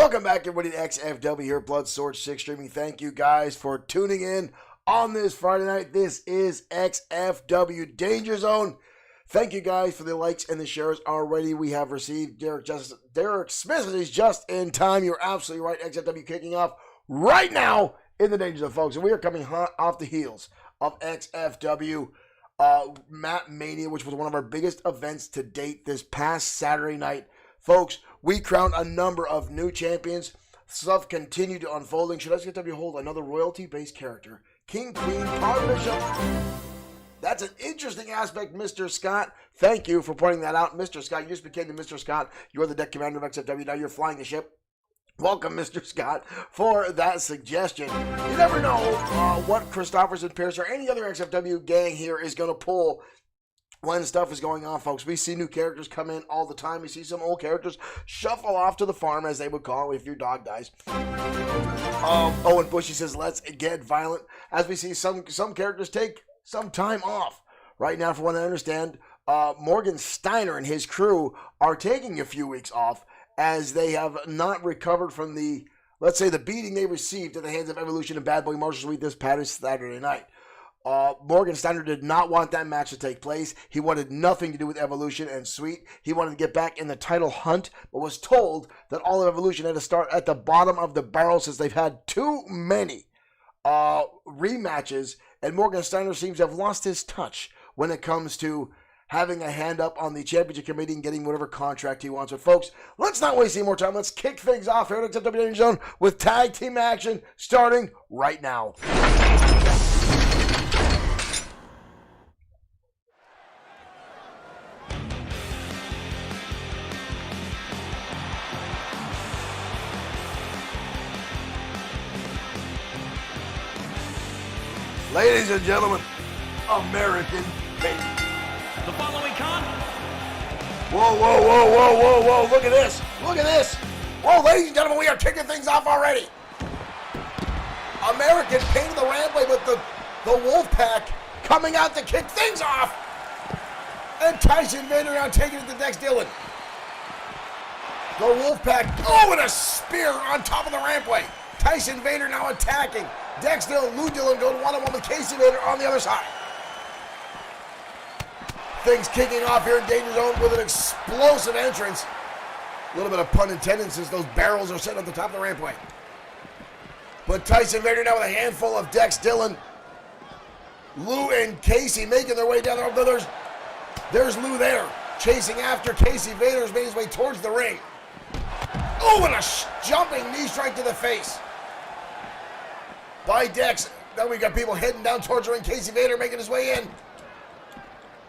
Welcome back, everybody, to XFW here, Blood Sword 6 Streaming. Thank you guys for tuning in on this Friday night. This is XFW Danger Zone. Thank you guys for the likes and the shares already. We have received Derek Smith is just in time. You're absolutely right. XFW kicking off right now in the Danger Zone, folks. And we are coming hot off the heels of XFW Map Mania, which was one of our biggest events to date this past Saturday night. Folks, we crowned a number of new champions. Stuff continued to unfolding. Should XFW hold another royalty-based character? King, Queen, Power Bishop. That's an interesting aspect, Mr. Scott. Thank you for pointing that out. Mr. Scott, you just became the Mr. Scott. You're the deck commander of XFW. Now you're flying the ship. Welcome, Mr. Scott, for that suggestion. You never know what Christopherson, Pierce, or any other XFW gang here is going to pull when stuff is going on, folks. We see new characters come in all the time. We see some old characters shuffle off to the farm, as they would call it, if your dog dies. Owen Bushy says, let's get violent. As we see some characters take some time off. Right now, from what I understand, Morgan Steiner and his crew are taking a few weeks off as they have not recovered from the, let's say, the beating they received at the hands of Evolution and Bad Boy Marshall Sweet this past Saturday night. Morgan Steiner did not want that match to take place. He wanted nothing to do with Evolution and Sweet. He wanted to get back in the title hunt, but was told that all of Evolution had to start at the bottom of the barrel since they've had too many rematches, and Morgan Steiner seems to have lost his touch when it comes to having a hand up on the championship committee and getting whatever contract he wants. But folks, let's not waste any more time. Let's kick things off here at XFW Danger Zone with tag team action starting right now. Ladies and gentlemen, American Pain. The following con. Whoa, look at this. Look at this. Whoa, ladies and gentlemen, we are kicking things off already. American Pain in the Rampway with the Wolfpack coming out to kick things off. And Tyson Vader now taking it to Dex Dillon. The Wolfpack, and a spear on top of the Rampway. Tyson Vader now attacking. Dex Dillon, Lou Dillon going one-on-one with Casey Vader on the other side. Things kicking off here in Danger Zone with an explosive entrance. A little bit of pun intended since those barrels are sitting at the top of the rampway. But Tyson Vader now with a handful of Dex Dillon. Lou and Casey making their way down there. There's Lou there, chasing after Casey Vader's made his way towards the ring. And a jumping knee strike to the face by Dex. Then we got people heading down towards the ring. Casey Vader making his way in.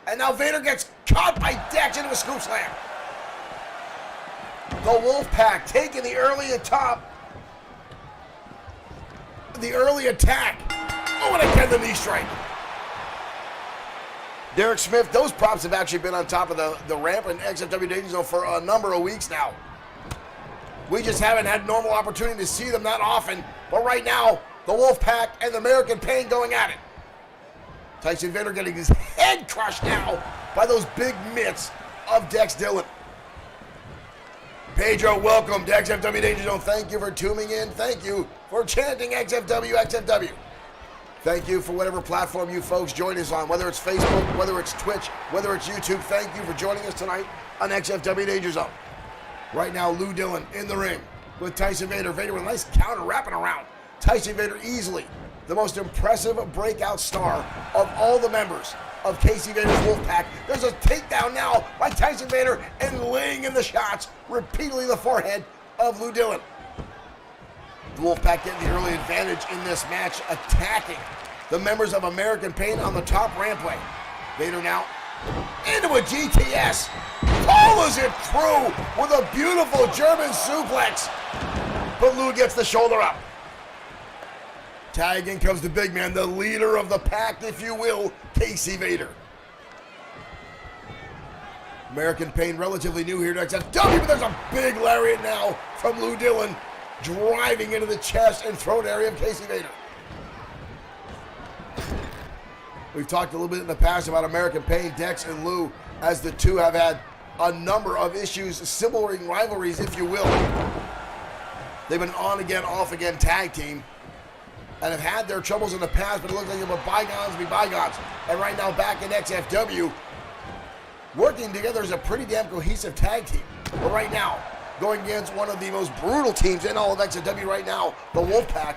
And now Vader gets caught by Dex into a scoop slam. The Wolfpack taking the early attack. And again the knee strike. Derek Smith, those props have actually been on top of the ramp in XFW Danger Zone for a number of weeks now. We just haven't had normal opportunity to see them that often. But right now, the Wolfpack and the American Pain going at it. Tyson Vader getting his head crushed now by those big mitts of Dex Dillon. Pedro, welcome to XFW Danger Zone. Thank you for tuning in. Thank you for chanting XFW, XFW. Thank you for whatever platform you folks join us on, whether it's Facebook, whether it's Twitch, whether it's YouTube. Thank you for joining us tonight on XFW Danger Zone. Right now, Lou Dillon in the ring with Tyson Vader. Vader with a nice counter wrapping around. Tyson Vader easily the most impressive breakout star of all the members of Casey Vader's Wolfpack. There's a takedown now by Tyson Vader and laying in the shots repeatedly the forehead of Lou Dillon. The Wolfpack getting the early advantage in this match, attacking the members of American Pain on the top rampway. Vader now into a GTS. Follows it through with a beautiful German suplex. But Lou gets the shoulder up. Tag in comes the big man, the leader of the pack, if you will, Casey Vader. American Pain relatively new here to XFW, but there's a big lariat now from Lou Dillon, driving into the chest and throat area of Casey Vader. We've talked a little bit in the past about American Pain, Dex and Lou, as the two have had a number of issues, sibling rivalries, if you will. They've been on again, off again tag team and have had their troubles in the past, but it looks like it will bygones be bygones. And right now back in XFW, working together as a pretty damn cohesive tag team. But right now, going against one of the most brutal teams in all of XFW right now, the Wolfpack.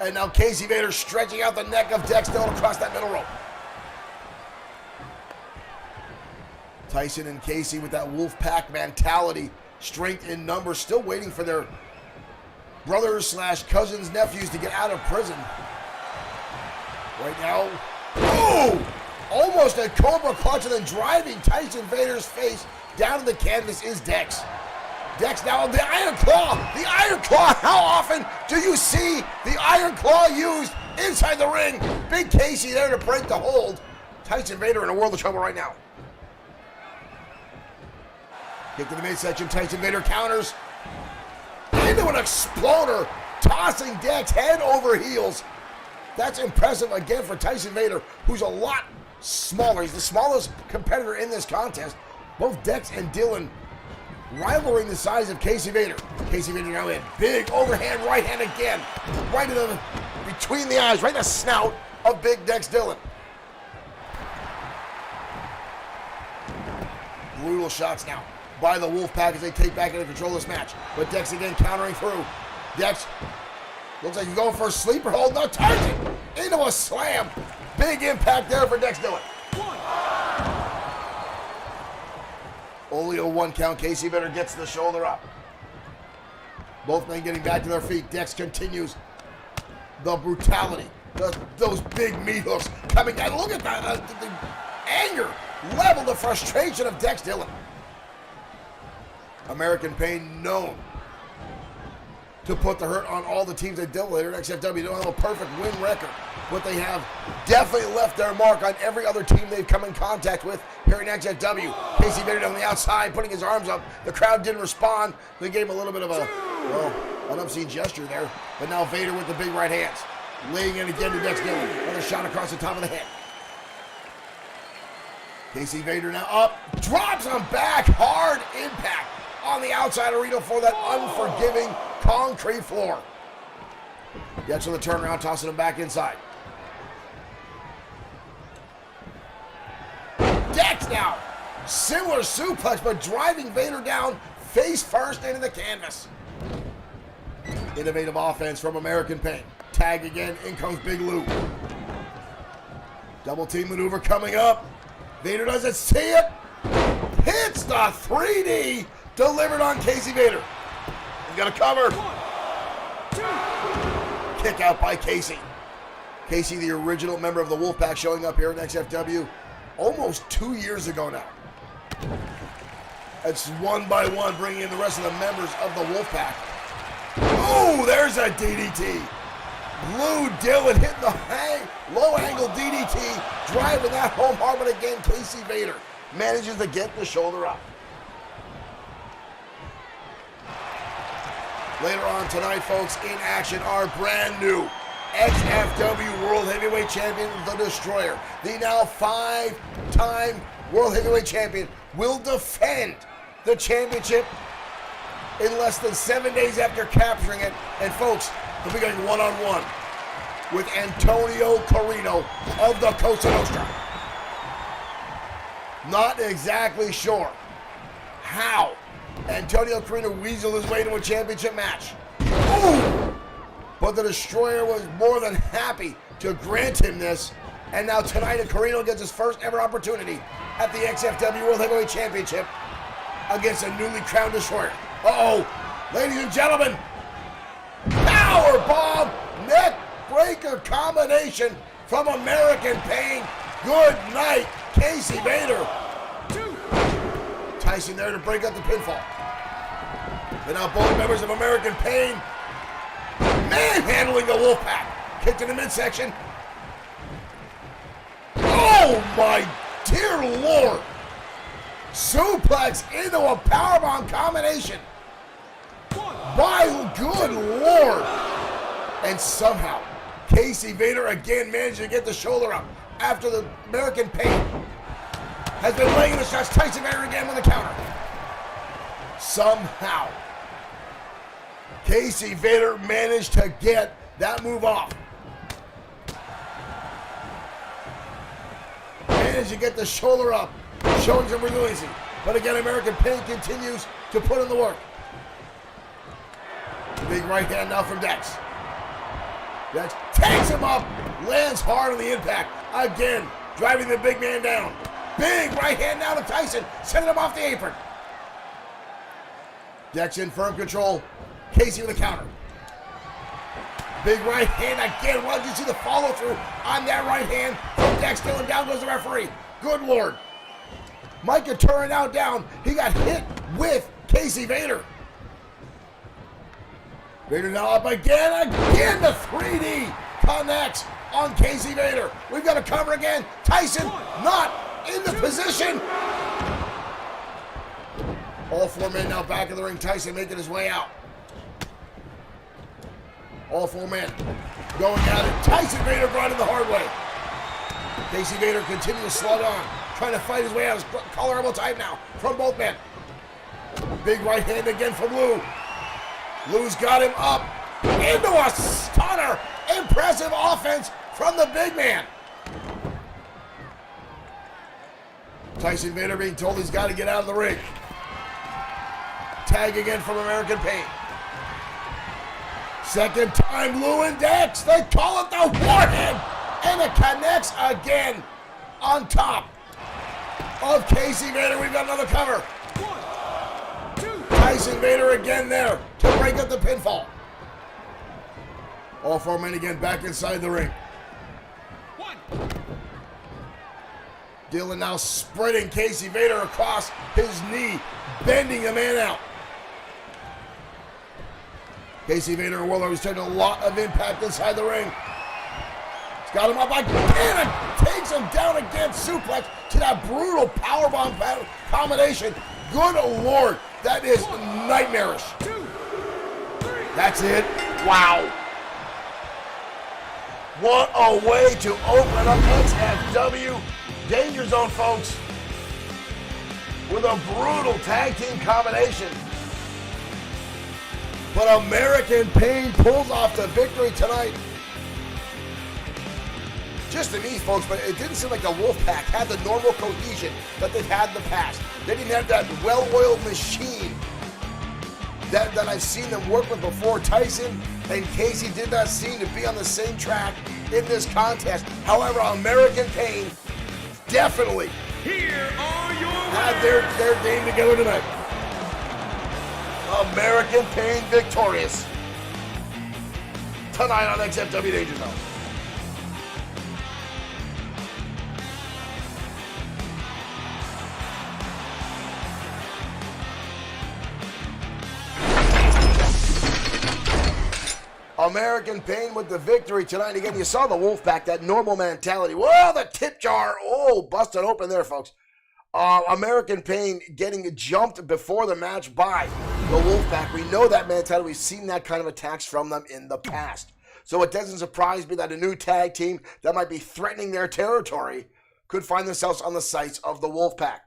And now Casey Vader stretching out the neck of Dex Dillon across that middle rope. Tyson and Casey with that Wolfpack mentality, strength in numbers, still waiting for their brothers slash cousins, nephews to get out of prison. Right now, oh! Almost a Cobra clutch and then driving Tyson Vader's face down to the canvas is Dex. Dex now, the Iron Claw! The Iron Claw! How often do you see the Iron Claw used inside the ring? Big Casey there to break the hold. Tyson Vader in a world of trouble right now. Kick to the midsection, Tyson Vader counters. Into an exploder, tossing Dex head over heels. That's impressive again for Tyson Vader, who's a lot smaller. He's the smallest competitor in this contest. Both Dex and Dillon rivaling the size of Casey Vader. Casey Vader now in. Big overhand right hand again. Right in the, between the eyes, right in the snout of Big Dex Dillon. Brutal shots now by the Wolfpack as they take back into control of this match. But Dex again countering through. Dex looks like he's going for a sleeper hold. No, Tyson into a slam. Big impact there for Dex Dillon. Only a 1 count. Casey Vader gets the shoulder up. Both men getting back to their feet. Dex continues the brutality. Those big meat hooks coming down. Look at that. The anger level, the frustration of Dex Dillon. American Pain known to put the hurt on all the teams they dealt with here at XFW. They don't have a perfect win record, but they have definitely left their mark on every other team they've come in contact with here in XFW. Casey Vader on the outside, putting his arms up. The crowd didn't respond. They gave him a little bit of a, well, an obscene gesture there. But now Vader with the big right hands. Laying in again to Dex Dillon. Another shot across the top of the head. Casey Vader now up. Drops him back. Hard impact on the outside arena for that unforgiving concrete floor. Gets on the turnaround, tossing him back inside. Dex now. Similar suplex, but driving Vader down face first into the canvas. Innovative offense from American Pain. Tag again, in comes Big Lou. Double team maneuver coming up. Vader doesn't see it. Hits the 3D. Delivered on Casey Vader. He's got a cover. 1, 2. Kick out by Casey. Casey, the original member of the Wolfpack, showing up here in XFW almost 2 years ago now. It's one by one bringing in the rest of the members of the Wolfpack. Oh, there's a DDT. Blue Dillon hitting the low angle DDT, driving that home hard, but again, Casey Vader manages to get the shoulder up. Later on tonight, folks, in action, our brand new XFW World Heavyweight Champion, The Destroyer. The now 5-time World Heavyweight Champion will defend the championship in less than 7 days after capturing it. And folks, he'll be going one-on-one with Antonio Carino of the Cosa Nostra. Not exactly sure how Antonio Carino weaseled his way to a championship match. Ooh! But the Destroyer was more than happy to grant him this. And now tonight, Carino gets his first ever opportunity at the XFW World Heavyweight Championship against a newly crowned Destroyer. Uh-oh, ladies and gentlemen, powerbomb neck breaker combination from American Pain. Good night, Casey Vader. Tyson there to break up the pinfall. But now both members of American Pain manhandling the Wolfpack. Kick to the midsection. Oh my dear Lord. Suplex into a powerbomb combination. My good Lord. And somehow, Casey Vader again managed to get the shoulder up after the American Pain has been laying the shots. Tyson Vader again with the counter. Somehow, Casey Vader managed to get that move off. Managed to get the shoulder up, showing some resiliency. But again, American Pain continues to put in the work. Big right hand now from Dex. Dex takes him up, lands hard on the impact. Again, driving the big man down. Big right hand now to Tyson, sending him off the apron. Dex in firm control. Casey with a counter. Big right hand again. Well, did you see the follow through on that right hand from Dex Still, and down goes the referee. Good Lord. Micah turning out down. He got hit with Casey Vader. Vader now up again. Again, the 3D connects on Casey Vader. We've got a cover again. Tyson not in the position. All four men now back in the ring. Tyson making his way out. All four men going at it. Tyson Vader brought in the hard way. Casey Vader continues to slug on, trying to fight his way out. His collar elbow tight now from both men. Big right hand again from Lou. Lou's got him up into a stunner. Impressive offense from the big man. Tyson Vader being told he's got to get out of the ring. Tag again from American Pain. Second time, Lou and Dex. They call it the warhead. And it connects again on top of Casey Vader. We've got another cover. 1, 2. Tyson Vader again there to break up the pinfall. All four men again back inside the ring. 1. Dylan now spreading Casey Vader across his knee, bending the man out. Casey Vader, a Warlord, who's taking a lot of impact inside the ring. He's got him up again and takes him down again. Suplex to that brutal powerbomb combination. Good Lord, that is nightmarish. 2, 3. That's it. Wow. What a way to open up XFW Danger Zone, folks, with a brutal tag team combination. But American Pain pulls off the victory tonight. Just to me, folks, but it didn't seem like the Wolfpack had the normal cohesion that they've had in the past. They didn't have that well-oiled machine that I've seen them work with before. Tyson and Casey did not seem to be on the same track in this contest. However, American Pain definitely Here are your had their game together tonight. American Pain victorious tonight on XFW Danger Zone. American Pain with the victory tonight. Again, you saw the Wolfpack, that normal mentality. Whoa, the tip jar. Oh, busted open there, folks. American Pain getting jumped before the match by the Wolfpack. We know that mentality. We've seen that kind of attacks from them in the past. So it doesn't surprise me that a new tag team that might be threatening their territory could find themselves on the sights of the Wolfpack.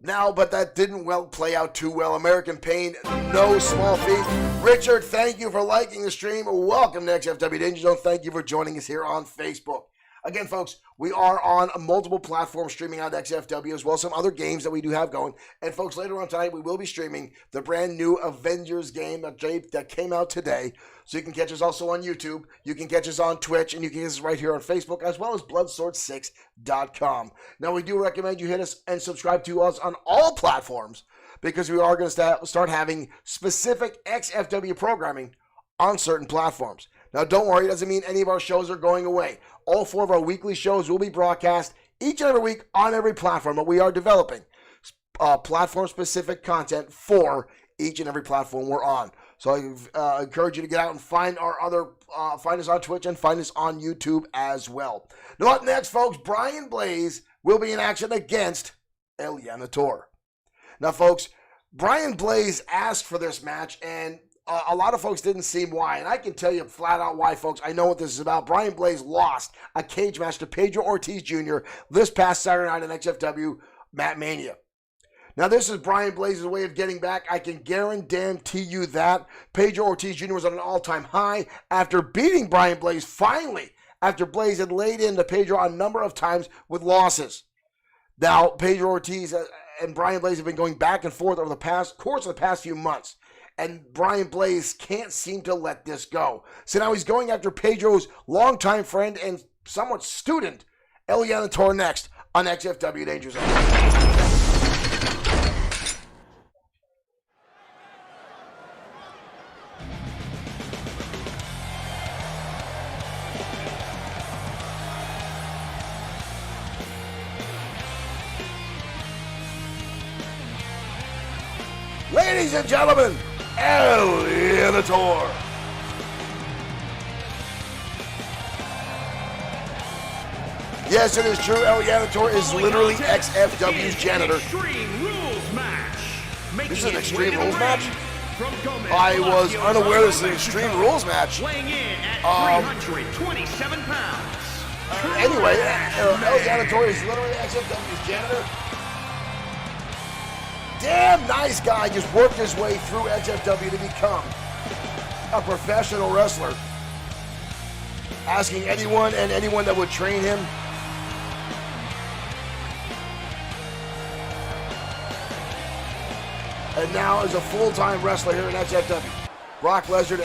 Now, but that didn't play out too well. American Pain, no small feat. Richard, thank you for liking the stream. Welcome to XFW Danger Zone. Thank you for joining us here on Facebook. Again, folks, we are on multiple platforms streaming on XFW, as well as some other games that we do have going. And, folks, later on tonight, we will be streaming the brand new Avengers game that came out today. So you can catch us also on YouTube. You can catch us on Twitch, and you can catch us right here on Facebook, as well as Bloodsword6.com. Now, we do recommend you hit us and subscribe to us on all platforms, because we are going to start having specific XFW programming on certain platforms. Now, don't worry, it doesn't mean any of our shows are going away. All 4 of our weekly shows will be broadcast each and every week on every platform, but we are developing platform-specific content for each and every platform we're on. So I encourage you to get out and find find us on Twitch and find us on YouTube as well. Now, up next, folks, Brian Blaze will be in action against El Yanator. Now, folks, Brian Blaze asked for this match, and a lot of folks didn't see why, and I can tell you flat out why, folks. I know what this is about. Brian Blaze lost a cage match to Pedro Ortiz Jr. this past Saturday night in XFW Matt Mania. Now, this is Brian Blaze's way of getting back. I can guarantee you that. Pedro Ortiz Jr. was on an all-time high after beating Brian Blaze finally, after Blaze had laid into Pedro a number of times with losses. Now, Pedro Ortiz and Brian Blaze have been going back and forth over the course of the past few months. And Brian Blaze can't seem to let this go. So now he's going after Pedro's longtime friend and somewhat student, El Yanator, next on XFW Danger Zone. Ladies and gentlemen, El Yanator. Yes, it is true. El Yanator is literally XFW's janitor. This is an Extreme Rules match? I was unaware this is an Extreme Rules match. Anyway, El Yanator is literally XFW's janitor. Damn nice guy, just worked his way through XFW to become a professional wrestler. Asking anyone that would train him. And now is a full-time wrestler here in XFW. Brock Lesnar to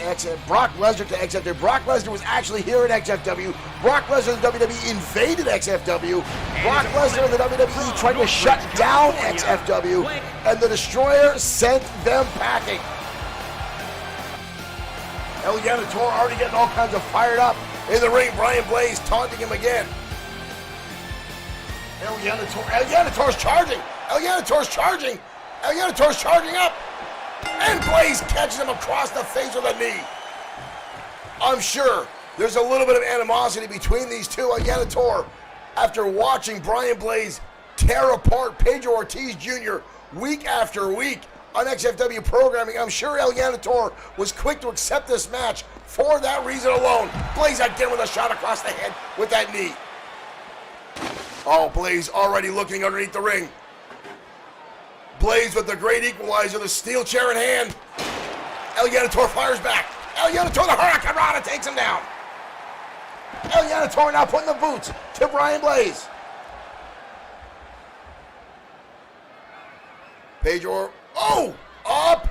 XFW. Brock Lesnar was actually here in XFW. Brock Lesnar and the WWE invaded XFW. Brock Lesnar and the WWE tried to shut down XFW, and the Destroyer sent them packing. El Yanator already getting all kinds of fired up in the ring. Brian Blaze taunting him again. El Yanator's charging. El Yanator's charging up. And Blaze catches him across the face with a knee. I'm sure there's a little bit of animosity between these two. El Yanator, after watching Brian Blaze tear apart Pedro Ortiz Jr. week after week on XFW programming, I'm sure El Yanator was quick to accept this match for that reason alone. Blaze again with a shot across the head with that knee. Oh, Blaze already looking underneath the ring. Blaze with the great equalizer, the steel chair in hand. El Yanator fires back. El Yanator, the Hurricane Rana, takes him down. El Yanator now putting the boots to Brian Blaze. Pedro, up.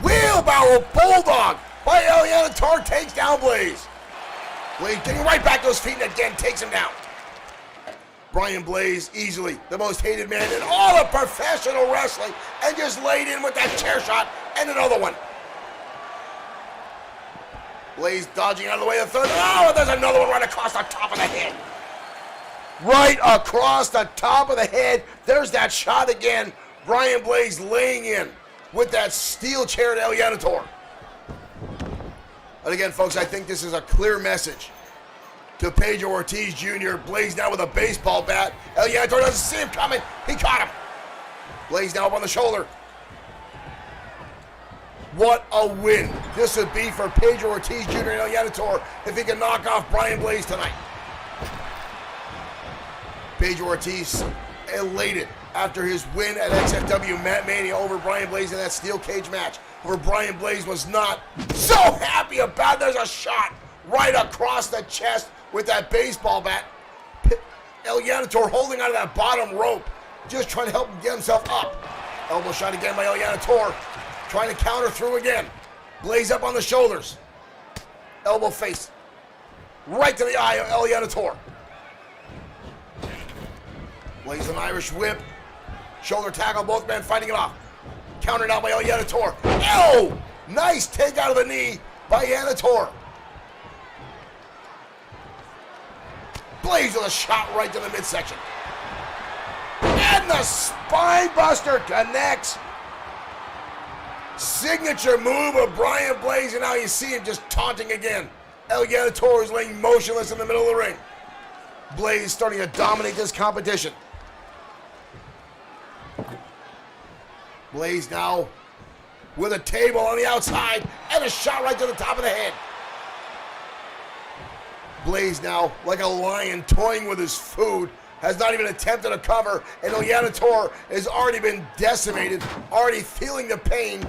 Wheelbarrow Bulldog by El Yanator takes down Blaze. Blaze getting right back to his feet and again takes him down. Brian Blaze, easily the most hated man in all of professional wrestling, and just laid in with that chair shot and another one. Blaze dodging out of the way of the third. Oh, there's another one right across the top of the head. Right across the top of the head. There's that shot again. Brian Blaze laying in with that steel chair to El Yanator. And again, folks, I think this is a clear message to Pedro Ortiz Jr. Blaze now with a baseball bat. El Yanator doesn't see him coming. He caught him. Blaze now up on the shoulder. What a win this would be for Pedro Ortiz Jr. and El Yanator if he can knock off Brian Blaze tonight. Pedro Ortiz elated after his win at XFW Mania over Brian Blaze in that steel cage match, where Brian Blaze was not so happy about. There's a shot right across the chest with that baseball bat. El Yanator holding onto that bottom rope, just trying to help him get himself up. Elbow shot again by El Yanator, trying to counter through again. Blaze up on the shoulders. Elbow face. Right to the eye of El Yanator. Blaze an Irish whip. Shoulder tackle, both men fighting it off. Countered out by El Yanator. Oh! Nice take out of the knee by Yanator. Blaze with a shot right to the midsection. And the spine buster connects. Signature move of Brian Blaze, and now you see him just taunting again. El Yanator is laying motionless in the middle of the ring. Blaze starting to dominate this competition. Blaze now with a table on the outside and a shot right to the top of the head. Blaze now like a lion toying with his food, has not even attempted a cover, and Elianator has already been decimated, already feeling the pain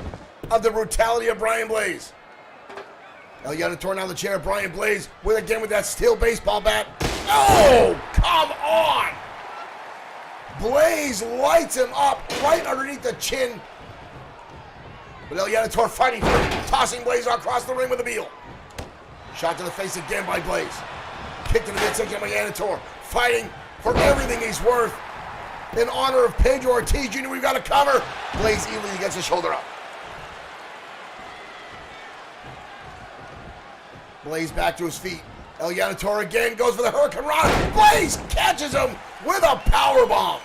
of the brutality of Brian Blaze. Elianator now in the chair. Brian Blaze with that steel baseball bat. Oh, come on! Blaze lights him up right underneath the chin. But Elianator fighting for it, tossing Blaze across the ring with a heel. Shot to the face again by Blaze. Kick to the midsection by Elianator, fighting for everything he's worth. In honor of Pedro Ortiz Jr., we've got a cover. Blaze easily gets his shoulder up. Blaze back to his feet. Elianator again goes for the Hurricane Rana. Blaze catches him with a powerbomb.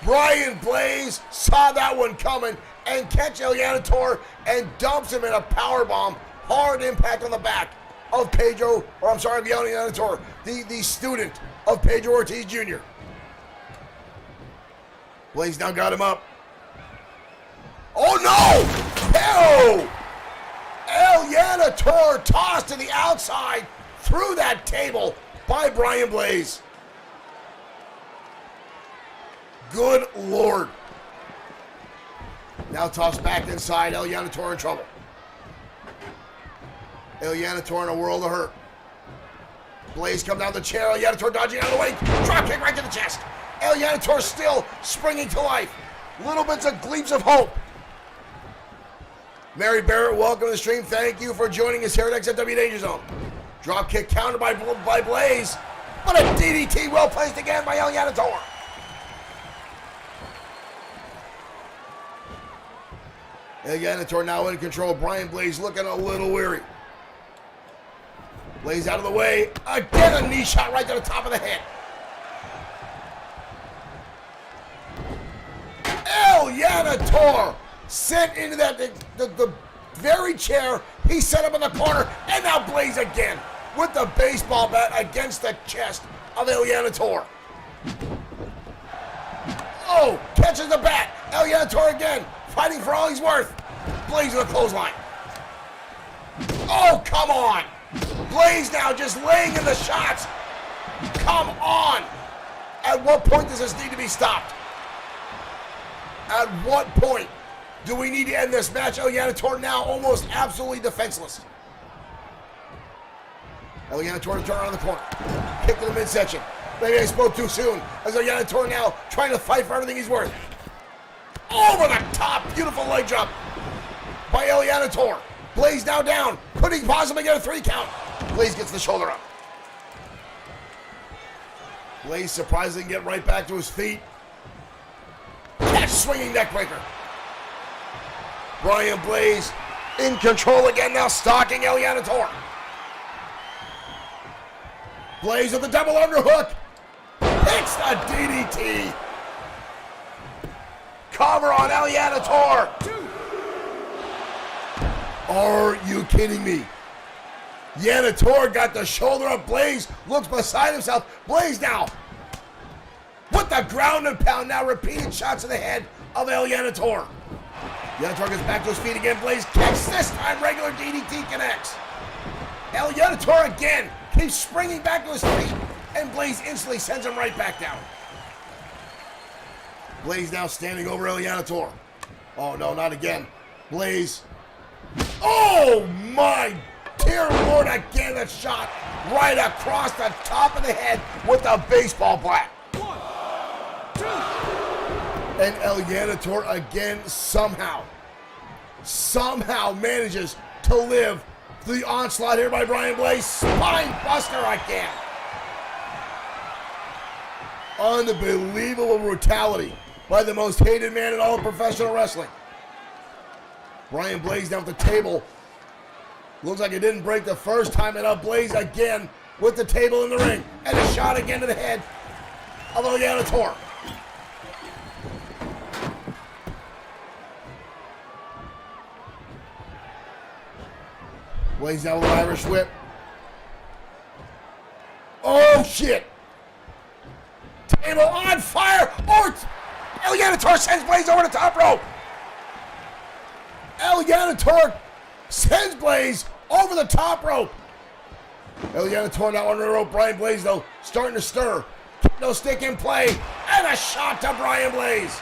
Brian Blaze saw that one coming and catch Elianator and dumps him in a powerbomb. Hard impact on the back of Elianator, the student of Pedro Ortiz Jr. Blaze now got him up. Oh no! Oh! Elianator tossed to the outside through that table by Brian Blaze. Good Lord. Now tossed back inside. Elianator in trouble. Elianator in a world of hurt. Blaze come down the chair. Elianator dodging out of the way. Drop kick right to the chest. Elianator still springing to life. Little bits of gleams of hope. Mary Barrett, welcome to the stream. Thank you for joining us here at XFW Danger Zone. Drop kick countered by Blaze. But a DDT well placed again by Elianator. Elianator now in control. Brian Blaze looking a little weary. Blaze out of the way. Again, a knee shot right to the top of the head. Elianator sent into the very chair he set up in the corner, and now Blaze again with the baseball bat against the chest of Elianator. Oh, catches the bat. Elianator again, fighting for all he's worth. Blaze with a clothesline. Oh, come on. Blaze now just laying in the shots. Come on. At what point does this need to be stopped? At what point do we need to end this match? Elianator now almost absolutely defenseless. Elianator to turn around the corner. Kick to the midsection. Maybe I spoke too soon. As Elianator now trying to fight for everything he's worth. Over the top. Beautiful leg drop by Elianator. Blaze now down. Could he possibly get a 3 count? Blaze gets the shoulder up. Blaze surprisingly get right back to his feet. Catch swinging neckbreaker. Brian Blaze in control again now, stalking Elianator. Blaze with the double underhook. Hits a DDT. Cover on Elianator. Are you kidding me? Elianator got the shoulder up. Blaze looks beside himself. Blaze now with the ground and pound, now repeated shots to the head of Elianator. Elianator gets back to his feet again. Blaze kicks. This time regular DDT connects. Elianator again keeps springing back to his feet, and Blaze instantly sends him right back down. Blaze now standing over Elianator. Oh no, not again. Blaze. Oh my dear Lord, again that shot right across the top of the head with the baseball bat. 1, 2. And Elianator again somehow manages to live through the onslaught here by Brian Blaze. Spine buster again. Unbelievable brutality by the most hated man in all of professional wrestling. Brian Blaze down at the table. Looks like it didn't break the first time, and up Blaze again with the table in the ring. And a shot again to the head of Elianator. Blaze down with an Irish whip. Oh, shit. Table on fire. Oh, Elianator sends Blaze over the top rope. Elianator sends Blaze over the top rope. Elianator now under the rope. Brian Blaze, though, starting to stir. kendo stick in play, and a shot to Brian Blaze.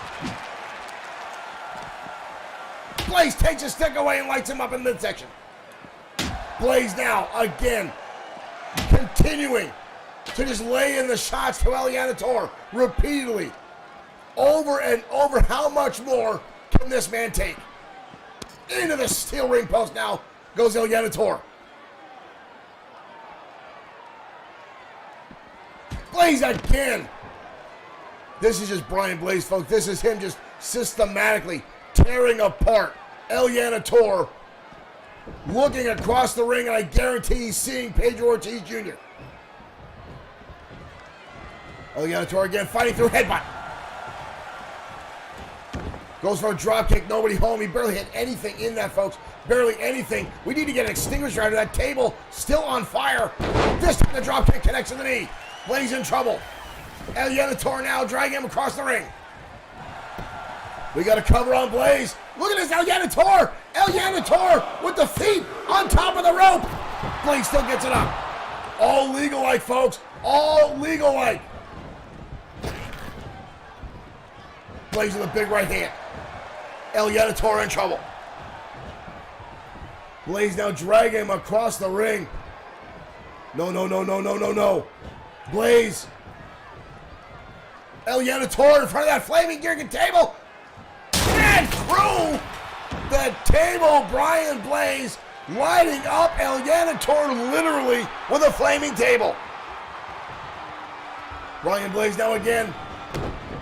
Blaze takes his stick away and lights him up in midsection. Blaze now, again, continuing to just lay in the shots to El Janitor repeatedly. Over and over. How much more can this man take? Into the steel ring post now goes El Janitor. Blaze again. This is just Brian Blaze, folks. This is him just systematically tearing apart El Janitor, looking across the ring, and I guarantee he's seeing Pedro Ortiz Jr. El Janitor again fighting through headbutt. Goes for a drop kick, nobody home. He barely hit anything in that, folks. Barely anything. We need to get an extinguisher out of that table. Still on fire. This time the drop kick connects to the knee. Blaze in trouble. El Janitor now dragging him across the ring. We got a cover on Blaze. Look at this, El Janitor. El Janitor with the feet on top of the rope. Blaze still gets it up. All legal-like, folks. All legal-like. Blaze with a big right hand. El Janitor in trouble. Blaze now dragging him across the ring. No. Blaze. El Janitor in front of that flaming gear table. And through the table, Brian Blaze lighting up El Janitor literally with a flaming table. Brian Blaze now again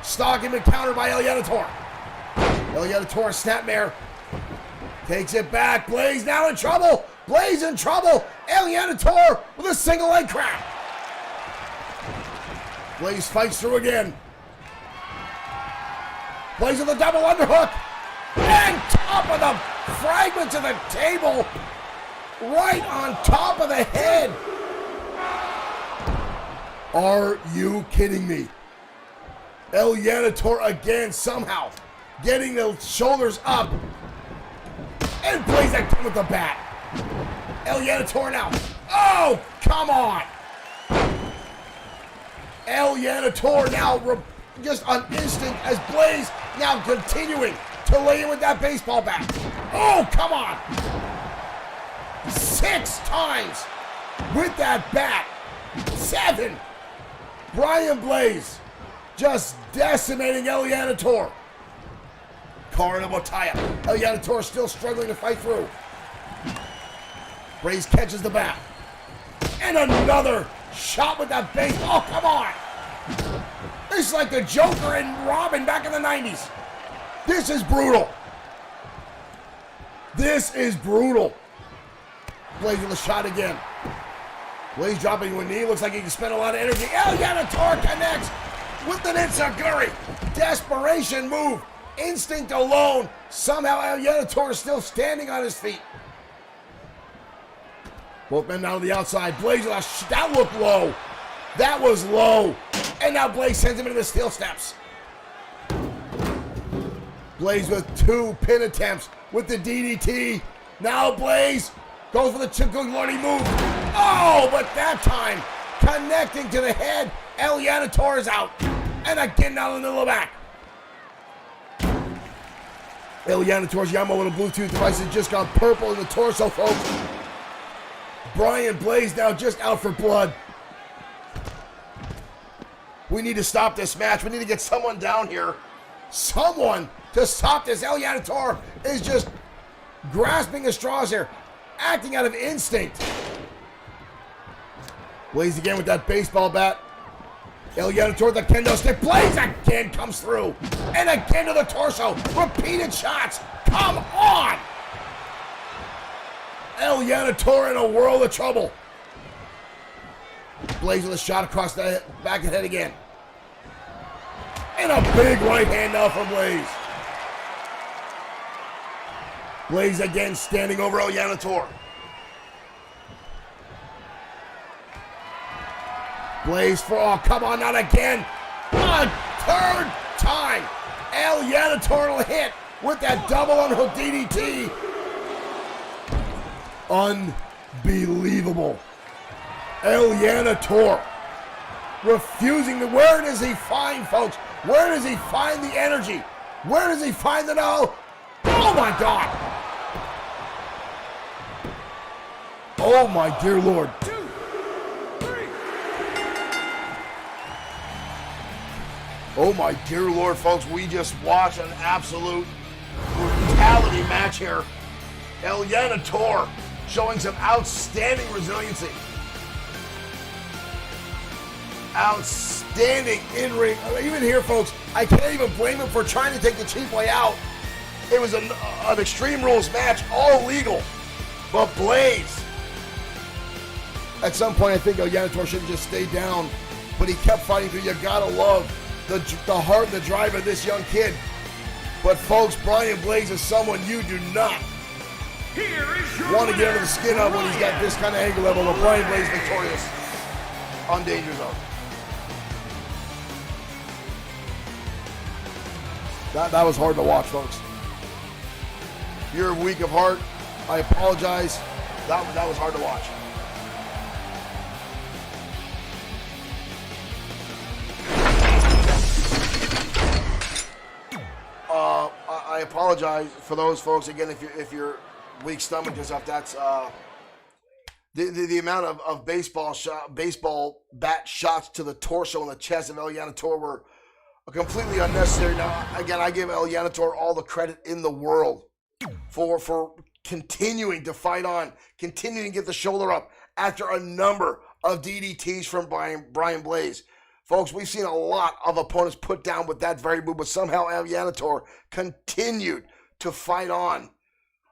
stalking and countered by El Janitor. El Janitor, snapmare. Takes it back. Blaze now in trouble. Blaze in trouble. El Janitor with a single leg crab. Blaze fights through again. Blaze with a double underhook. And top of the fragments of the table. Right on top of the head. Are you kidding me? El Janitor again somehow getting the shoulders up. And Blaze that with the bat. El Janitor now. Oh, come on. El Janitor now just on instinct as Blaze now continuing to lay in with that baseball bat. Oh, come on. 6 times with that bat. 7. Brian Blaze just decimating El Janitor. Corner Botaya. El Janitor still struggling to fight through. Blaze catches the bat. And another shot with that base. Oh, come on. This is like the Joker and Robin back in the 90s. This is brutal. This is brutal. Blaze with a shot again. Blaze dropping to a knee. Looks like he can spend a lot of energy. El Janitor connects with an enziguri. Desperation move. Instinct alone. Somehow El Janitor is still standing on his feet. Both men down to the outside. Blaze, that looked low. That was low. And now Blaze sends him into the steel steps. Blaze with 2 pin attempts with the DDT. Now Blaze goes for the Chikulordi move. Oh, but that time connecting to the head. El Janitor is out. And again down in the middle back. El Janitor's Yamamoto Bluetooth device has just gone purple in the torso, folks. Brian Blaze now just out for blood. We need to stop this match. We need to get someone down here. Someone to stop this. El Janitor is just grasping at straws here. Acting out of instinct. Blaze again with that baseball bat. El Janitor, the kendo stick. Blaze again comes through. And again to the torso. Repeated shots. Come on. El Janitor in a world of trouble. Blaze with a shot across the back of the head again. And a big right hand now from Blaze. Blaze again standing over El Janitor. Blaze for, oh, come on, not again. A 3rd time. El Janitor will hit with that double underhook DDT. Unbelievable. El Janitor refusing to. Where does he find, folks? Where does he find the energy? Where does he find it all? Oh my God! Oh my dear Lord. 2, 3. Oh my dear Lord, folks, we just watched an absolute brutality match here. Eliana Tor showing some outstanding resiliency. Outstanding in-ring. Even here, folks, I can't even blame him for trying to take the cheap way out. It was an Extreme Rules match, all legal. But Blaze, at some point, I think Eliana Tor should have just stayed down, but he kept fighting through. You gotta love the heart and the drive of this young kid. But folks, Brian Blaze is someone you do not want to get under the skin of when he's got this kind of anger level. But Brian Blaze victorious on Danger Zone. That was hard to watch, folks. If you're weak of heart, I apologize. That was hard to watch. I apologize for those folks again. If you're weak stomach and stuff, that's the amount of baseball bat shots to the torso and the chest of Eliana Tor were completely unnecessary. Now, again, I give Eliana Tor all the credit in the world for continuing to fight on, continuing to get the shoulder up after a number of DDTs from Brian Blaze. Folks, we've seen a lot of opponents put down with that very move, but somehow Eliana Tor continued to fight on.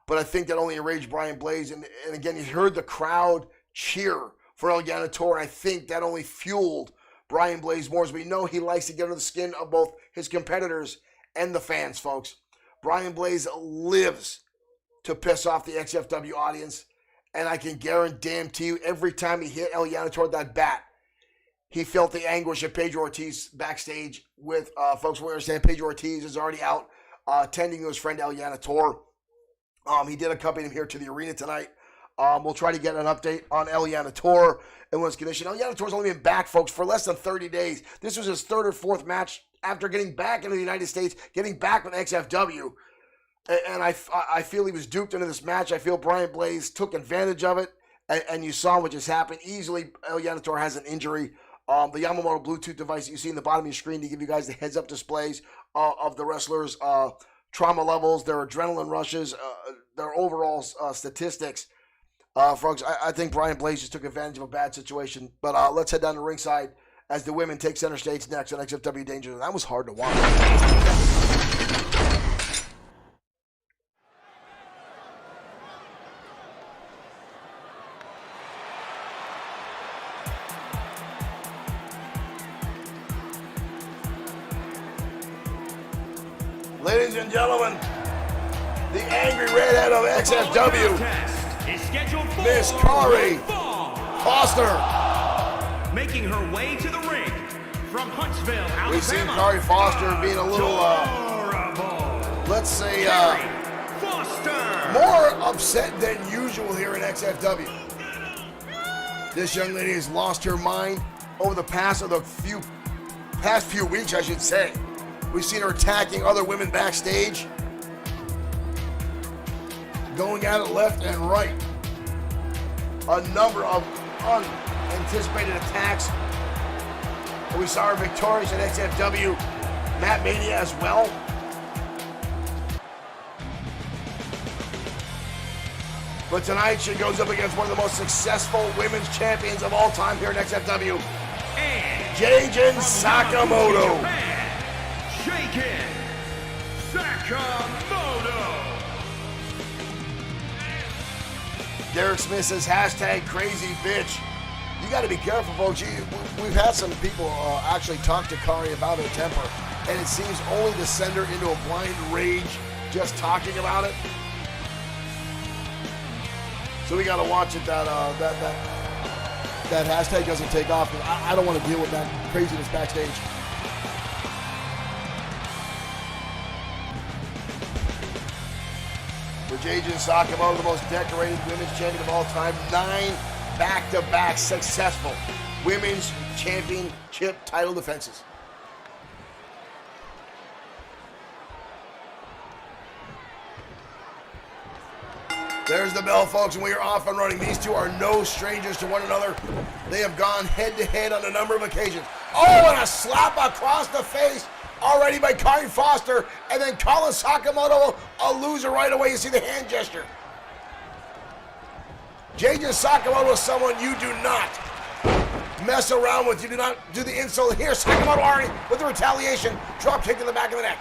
But I think that only enraged Brian Blaze. And again, you heard the crowd cheer for Eliana Tor. I think that only fueled Brian Blaze more, as we know he likes to get under the skin of both his competitors and the fans, folks. Brian Blaze lives to piss off the XFW audience. And I can guarantee you, every time he hit Eliana Tor with that bat, he felt the anguish of Pedro Ortiz backstage with folks. We understand Pedro Ortiz is already out tending to his friend Eliana Tor. He did accompany him here to the arena tonight. We'll try to get an update on Eliana Tor and his condition. Eliana Tor's only been back, folks, for less than 30 days. This was his third or fourth match after getting back into the United States, getting back with XFW. And I feel he was duped into this match. I feel Brian Blaze took advantage of it, and you saw what just happened. Easily, Eliana Tor has an injury. The Yamamoto Bluetooth device that you see in the bottom of your screen to give you guys the heads-up displays of the wrestlers' trauma levels, their adrenaline rushes, their overall statistics. Folks, I think Brian Blaze just took advantage of a bad situation. But let's head down to ringside as the women take center stage next on XFW Danger Zone. That was hard to watch. Ladies and gentlemen, the angry redhead of XFW, Miss Kari Foster, making her way to the ring from Huntsville, Alabama. We've seen Kari Foster being a little, let's say, more upset than usual here in XFW. This young lady has lost her mind over the past few weeks, I should say. We've seen her attacking other women backstage, going at it left and right. A number of unanticipated attacks. And we saw her victorious at XFW Matt Mania as well. But tonight she goes up against one of the most successful women's champions of all time here at XFW, Jajin Sakamoto. Sakamoto. Derek Smith says, hashtag crazy bitch. You got to be careful, folks. We've had some people actually talk to Kari about her temper, and it seems only to send her into a blind rage just talking about it. So we got to watch it that hashtag doesn't take off. I don't want to deal with that craziness backstage. For Jajin Sakamoto, the most decorated women's champion of all time, 9 back-to-back successful Women's Championship title defenses. There's the bell, folks, and we are off and running. These two are no strangers to one another. They have gone head-to-head on a number of occasions. Oh, and a slap across the face already by Kari Foster, and then Colin Sakamoto, a loser right away. You see the hand gesture. Danger Sakamoto is someone you do not mess around with. You do not do the insult here. Sakamoto already with the retaliation. Drop kick in the back of the neck.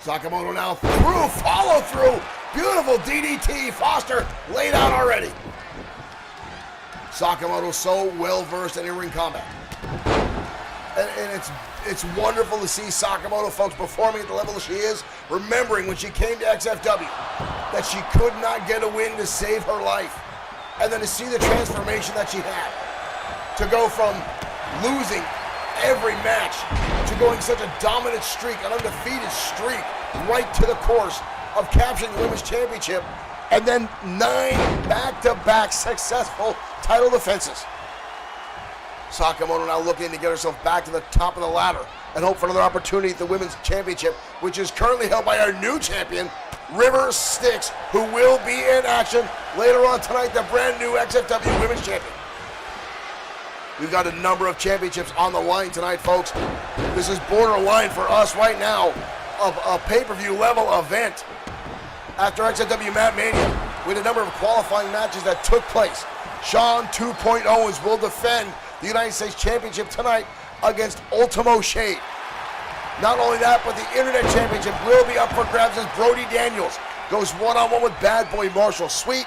Sakamoto now through, follow through. Beautiful DDT. Foster laid out already. Sakamoto so well versed in in-ring combat. And it's wonderful to see Sakamoto, folks, performing at the level that she is, remembering when she came to XFW that she could not get a win to save her life. And then to see the transformation that she had. To go from losing every match to going such a dominant streak, an undefeated streak, right to the course of capturing the Women's Championship, and then 9 back-to-back successful title defenses. Sakamoto now looking to get herself back to the top of the ladder and hope for another opportunity at the Women's Championship, which is currently held by our new champion, River Styx, who will be in action later on tonight, the brand new XFW Women's Champion. We've got a number of championships on the line tonight, folks. This is borderline for us right now of a pay-per-view level event. After XFW Mat Mania, we had a number of qualifying matches that took place. Sean 2.0 Owens will defend the United States Championship tonight against Ultimo Shade. Not only that, but the Internet Championship will be up for grabs as Brody Daniels goes one-on-one with Bad Boy Marshall Sweet.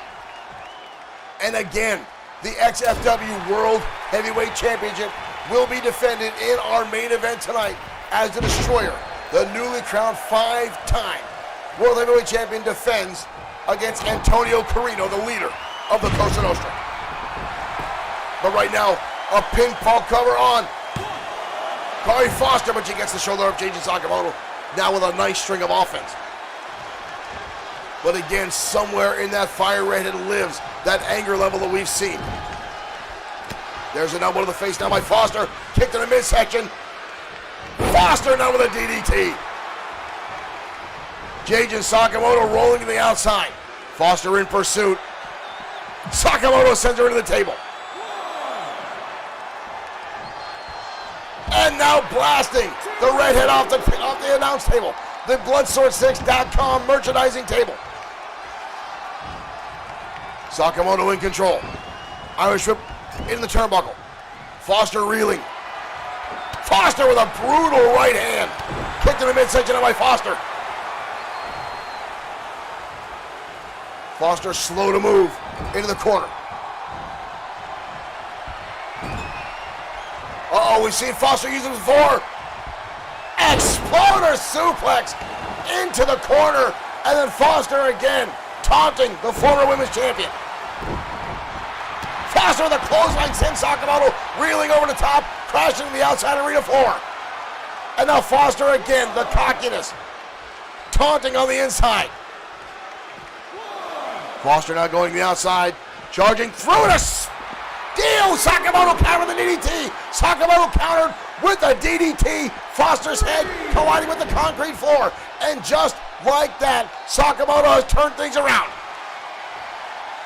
And again, the XFW World Heavyweight Championship will be defended in our main event tonight as the Destroyer, the newly crowned 5-time World Heavyweight Champion, defends against Antonio Carino, the leader of the Cosa Nostra. But right now, a pinfall cover on Kari Foster, but she gets the shoulder up. Danger Sakamoto now with a nice string of offense. But again, somewhere in that fire redhead lives that anger level that we've seen. There's an elbow to the face now by Foster. Kicked in the midsection. Foster now with a DDT. Danger Sakamoto rolling to the outside. Foster in pursuit. Sakamoto sends her into the table. And now blasting the redhead off the announce table. The Bloodsword6.com merchandising table. Sakamoto in control. Irish whip in the turnbuckle. Foster reeling. Foster with a brutal right hand. Kicked in the midsection by Foster. Foster slow to move into the corner. Uh-oh, we've seen Foster use it before. Exploder suplex into the corner, and then Foster again taunting the former women's champion. Foster with a clothesline sends Sakamoto reeling over the top, crashing to the outside arena floor. And now Foster again, the cockiness, taunting on the inside. Foster now going to the outside, charging through the steal. Sakamoto countered the DDT. Sakamoto countered with a DDT. Foster's head colliding with the concrete floor. And just like that, Sakamoto has turned things around.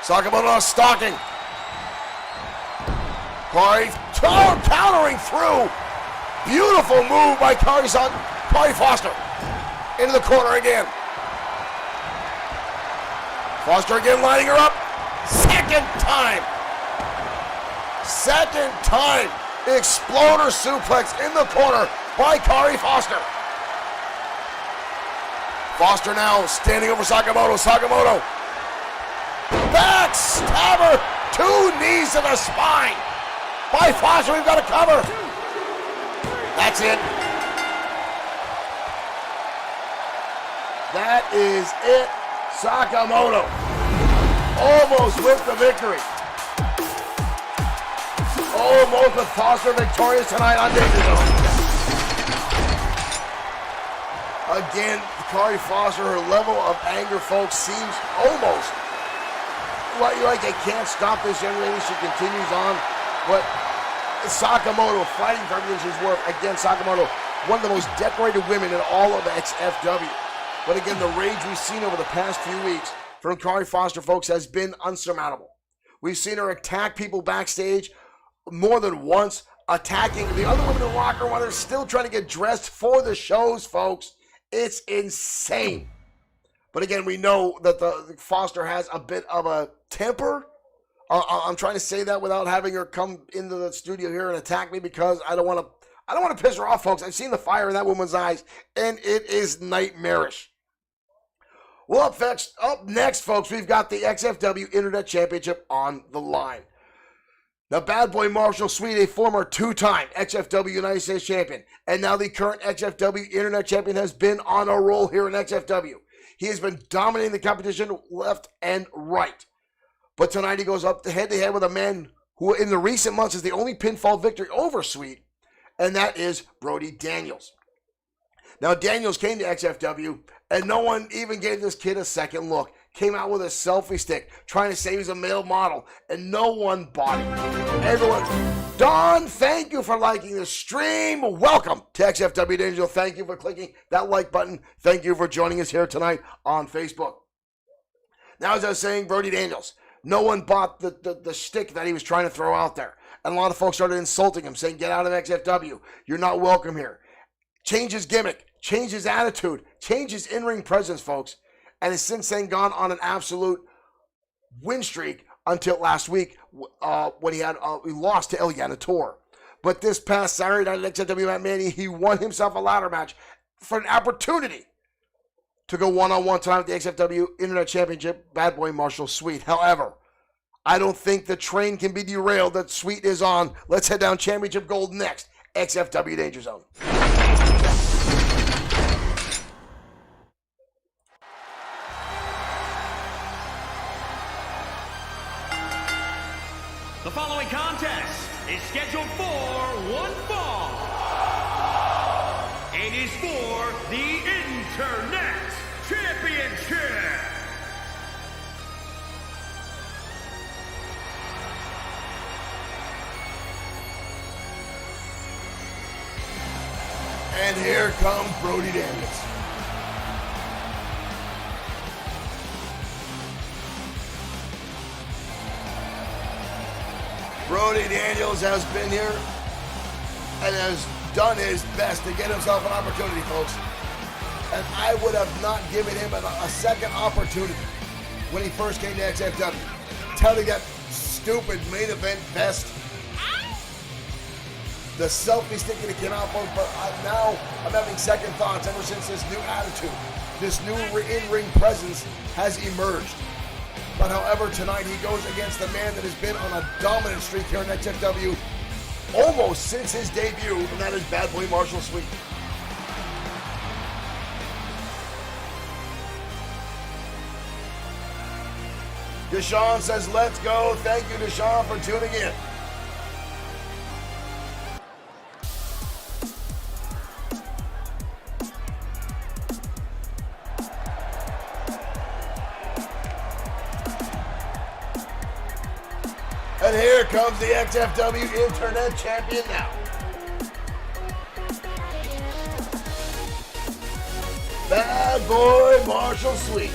Sakamoto stalking. Kari countering through. Beautiful move by Kari Foster. Into the corner again. Foster again lining her up. Second time. Exploder suplex in the corner by Kari Foster. Foster now standing over Sakamoto. Sakamoto. Backstabber. 2 knees to the spine by Foster. We've got a cover. That's it. That is it. Sakamoto almost with the victory. Almost with Foster victorious tonight on Danger Zone. Again, Kari Foster, her level of anger, folks, seems almost like they can't stop this young lady. She continues on. But Sakamoto fighting for everything she's worth. Again, Sakamoto, one of the most decorated women in all of XFW. But again, the rage we've seen over the past few weeks from Kari Foster, folks, has been unsurmountable. We've seen her attack people backstage more than once, attacking the other women in the locker room while they're still trying to get dressed for the shows, folks. It's insane. But again, we know that the Foster has a bit of a temper. I'm trying to say that without having her come into the studio here and attack me, because I don't want to piss her off, folks. I've seen the fire in that woman's eyes, and it is nightmarish. Well, up next, folks, we've got the XFW Internet Championship on the line. Now, Bad Boy Marshall Sweet, a former two-time XFW United States Champion, and now the current XFW Internet Champion, has been on a roll here in XFW. He has been dominating the competition left and right. But tonight he goes up head-to-head with a man who in the recent months is the only pinfall victory over Sweet, and that is Brody Daniels. Now, Daniels came to XFW, and no one even gave this kid a second look. Came out with a selfie stick, trying to say he's a male model, and no one bought it. Everyone, Don, thank you for liking the stream. Welcome to XFW Danger Zone. Thank you for clicking that like button. Thank you for joining us here tonight on Facebook. Now, as I was saying, Brody Daniels, no one bought the stick that he was trying to throw out there. And a lot of folks started insulting him, saying, get out of XFW. You're not welcome here. Change his gimmick, change his attitude, change his in-ring presence, folks. And has since then gone on an absolute win streak until last week when he lost to El Yanator. But this past Saturday night at XFW Matt Mania, he won himself a ladder match for an opportunity to go one-on-one tonight at the XFW Internet Championship, Bad Boy Marshall Sweet. However, I don't think the train can be derailed that Sweet is on. Let's head down Championship Gold next, XFW Danger Zone. The following contest is scheduled for one fall. It is for the Internet Championship. And here comes Brody Daniels. Brody Daniels has been here and has done his best to get himself an opportunity, folks. And I would have not given him a second opportunity when he first came to XFW. Telling that stupid main event best. The selfie stick that he came out, folks, but now I'm having second thoughts ever since this new attitude, this new in-ring presence has emerged. But however, tonight he goes against the man that has been on a dominant streak here in XFW almost since his debut, and that is Bad Boy Marshall Sweet. Deshaun says, let's go. Thank you, Deshaun, for tuning in. And here comes the XFW Internet Champion now. Bad Boy Marshall Sweet.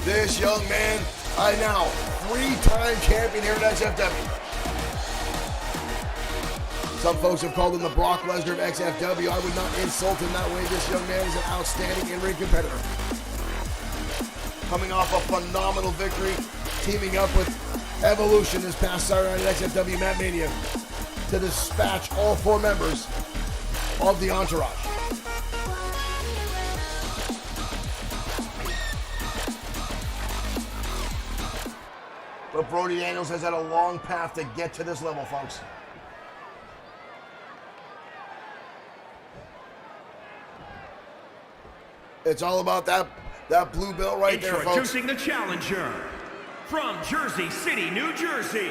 This young man, I now three-time champion here at XFW. Some folks have called him the Brock Lesnar of XFW. I would not insult him that way. This young man is an outstanding in-ring competitor. Coming off a phenomenal victory, teaming up with Evolution this past Saturday night at XFW Matt Mania to dispatch all four members of the Entourage. But Brody Daniels has had a long path to get to this level, folks. It's all about that blue belt right there, folks. Introducing the challenger from Jersey City, New Jersey,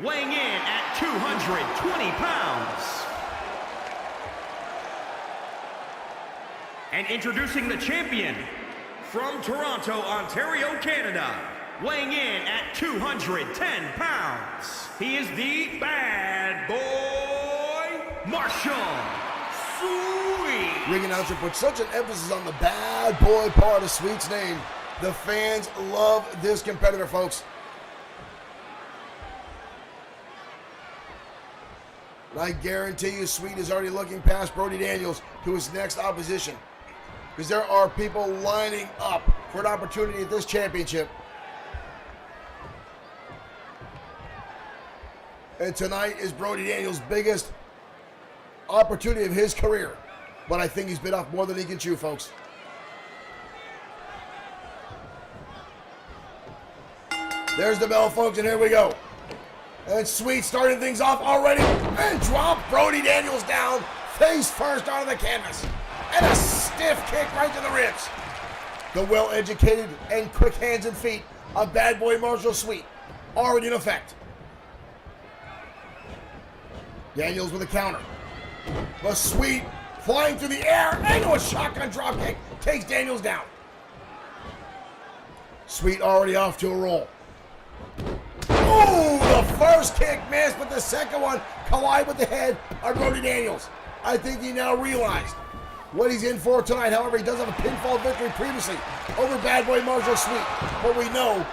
weighing in at 220 pounds. And introducing the champion from Toronto, Ontario, Canada, weighing in at 210 pounds. He is the Bad Boy, Marshall Sweet. Ring announcer put such an emphasis on the bad boy part of Sweet's name. The fans love this competitor, folks. I guarantee you Sweet is already looking past Brody Daniels to his next opposition, because there are people lining up for an opportunity at this championship. And tonight is Brody Daniels' biggest opportunity of his career. But I think he's bit off more than he can chew, folks. There's the bell, folks, and here we go. And Sweet starting things off already. And drop Brody Daniels down, face first onto the canvas. And a stiff kick right to the ribs. The well-educated and quick hands and feet of Bad Boy Marshall Sweet already in effect. Daniels with a counter. But Sweet flying through the air into a shotgun drop kick takes Daniels down. Sweet already off to a roll. Ooh, the first kick missed, but the second one collided with the head of Brody Daniels. I think he now realized what he's in for tonight. However, he does have a pinfall victory previously over Bad Boy Marshall Sweet. But we know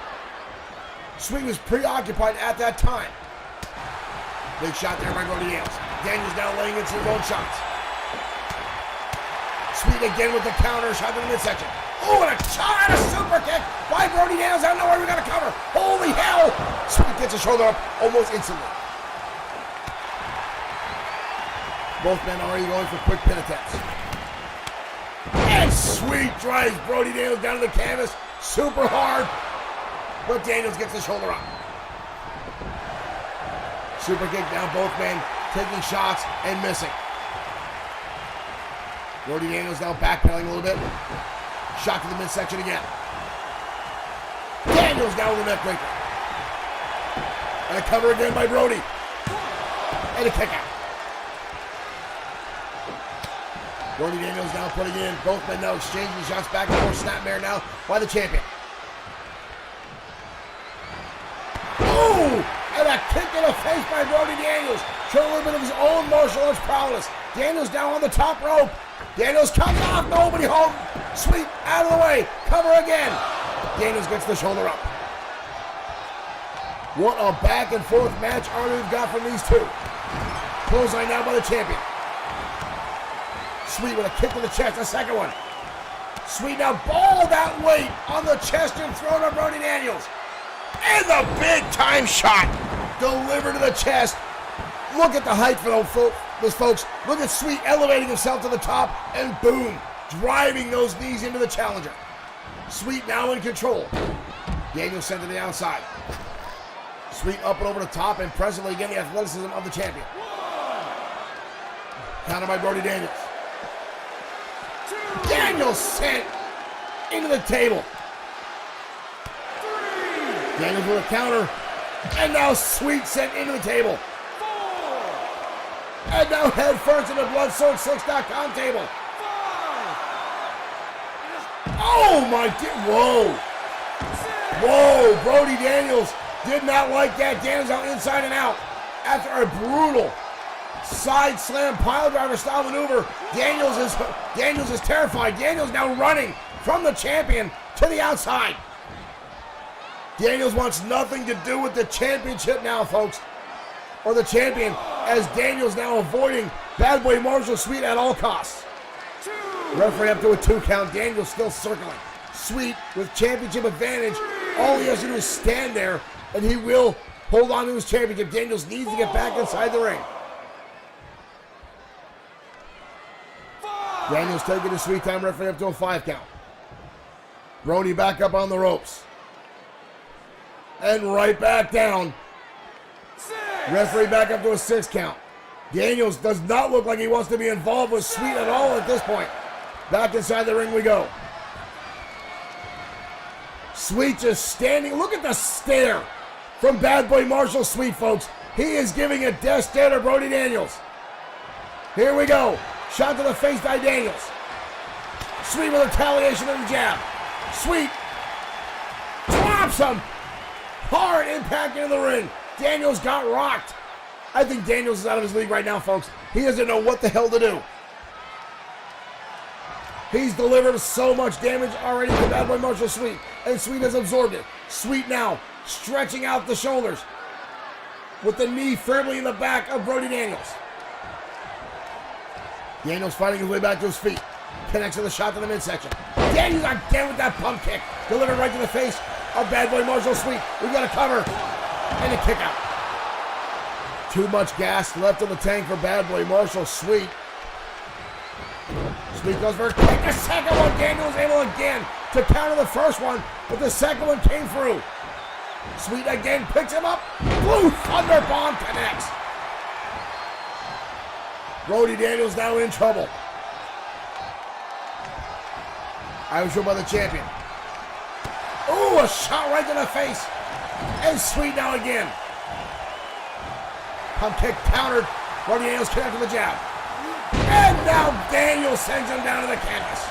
Sweet was preoccupied at that time. Big shot there by Brody Daniels. Daniels now laying into his own shots. Sweet again with the counter shot in the midsection. Oh, and a shot and a super kick by Brody Daniels. I don't know where we got to cover. Holy hell! Sweet gets a shoulder up almost instantly. Both men already going for quick pin attempts. And Sweet drives Brody Daniels down to the canvas super hard. But Daniels gets the shoulder up. Super kick down, both men taking shots and missing. Brody Daniels now backpedaling a little bit. Shot to the midsection again. Daniels down with a neck breaker. And a cover again by Brody. And a kick out. Brody Daniels now putting in. Both men now exchanging shots back and forth. Snapmare now by the champion. Oh! And a kick in the face by Brody Daniels. Showing a little bit of his own martial arts prowess. Daniels down on the top rope. Daniels coming off. Nobody home. Sweet out of the way. Cover again. Daniels gets the shoulder up. What a back and forth match we've got from these two. Clothesline now by the champion. Sweet with a kick to the chest. A second one. Sweet now ball that weight on the chest and thrown of Brody Daniels. And the big time shot delivered to the chest. Look at the height for those folks. Look at Sweet elevating himself to the top and boom, driving those knees into the challenger. Sweet now in control. Daniels sent to the outside. Sweet up and over the top and presently again the athleticism of the champion. Counter by Brody Daniels. Daniels sent into the table. Daniels with a counter. And now Sweet sent into the table. And now head first in the BloodSword6.com table. Oh my, whoa. Whoa, Brody Daniels did not like that. Daniels out inside and out. After a brutal side slam pile driver style maneuver, Daniels is terrified. Daniels now running from the champion to the outside. Daniels wants nothing to do with the championship now, folks. Or the champion, as Daniels now avoiding Bad Boy Marshall Sweet at all costs. Referee up to a 2 count. Daniels still circling. Sweet with championship advantage. All he has to do is stand there, and he will hold on to his championship. Daniels needs to get back inside the ring. Daniels taking his sweet time. Referee up to a 5 count. Brody back up on the ropes. And right back down. Referee back up to a 6 count. Daniels does not look like he wants to be involved with Sweet at all at this point. Back inside the ring we go. Sweet just standing. Look at the stare from Bad Boy Marshall Sweet, folks. He is giving a death stare to Brody Daniels. Here we go. Shot to the face by Daniels. Sweet with retaliation of the jab. Sweet drops him. Hard impact into the ring. Daniels got rocked. I think Daniels is out of his league right now, folks. He doesn't know what the hell to do. He's delivered so much damage already to Bad Boy Marshall Sweet, and Sweet has absorbed it. Sweet now stretching out the shoulders with the knee firmly in the back of Brody Daniels. Daniels fighting his way back to his feet. Connects with a shot to the midsection. Daniels again with that pump kick. Delivered right to the face of Bad Boy Marshall Sweet. We've got a cover and a kick out. Too much gas left in the tank for Bad Boy Marshall Sweet. Sweet goes for a kick. The second one, Daniels able again to counter the first one, but the second one came through. Sweet again picks him up. Blue Thunder Bomb connects. Brody Daniels now in trouble. Irish whip by the champion. Ooh, a shot right to the face. And Sweet now again. Pump kick countered. Brody Daniels connected with the jab. And now Daniels sends him down to the canvas.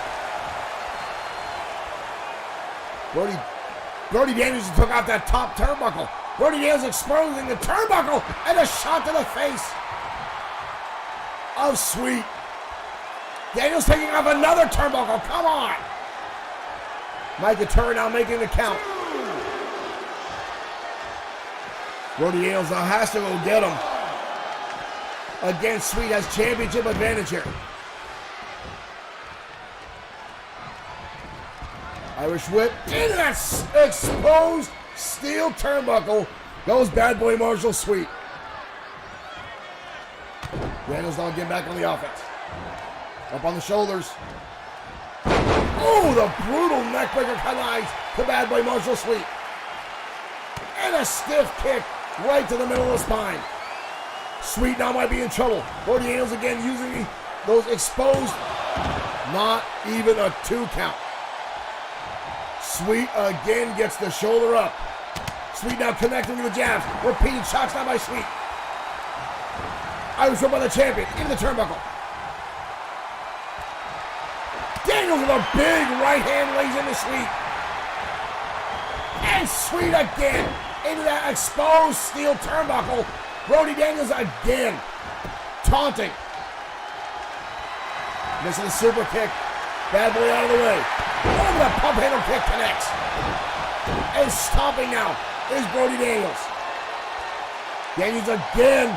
Brody Daniels took out that top turnbuckle. Brody Daniels exposing the turnbuckle and a shot to the face of Sweet. Daniels taking off another turnbuckle. Come on. Micah Turner now making the count. Brody Daniels now has to go get him. Again, Sweet has championship advantage here. Irish whip into that exposed steel turnbuckle goes Bad Boy Marshall Sweet. Daniels now getting back on the offense. Up on the shoulders. Oh, the brutal neckbreaker collides to Bad Boy Marshall Sweet. And a stiff kick right to the middle of the spine. Sweet now might be in trouble. Brody Daniels again using those exposed. Not even a 2 count. Sweet again gets the shoulder up. Sweet now connecting to the jabs. Repeated shots now by Sweet. Irish whip by the champion. Into the turnbuckle. Daniels with a big right hand lays into Sweet. And Sweet again into that exposed steel turnbuckle. Brody Daniels again taunting. Missing the super kick. Bad Boy out of the way. Oh, the pump handle kick connects. And stomping now is Brody Daniels. Daniels again.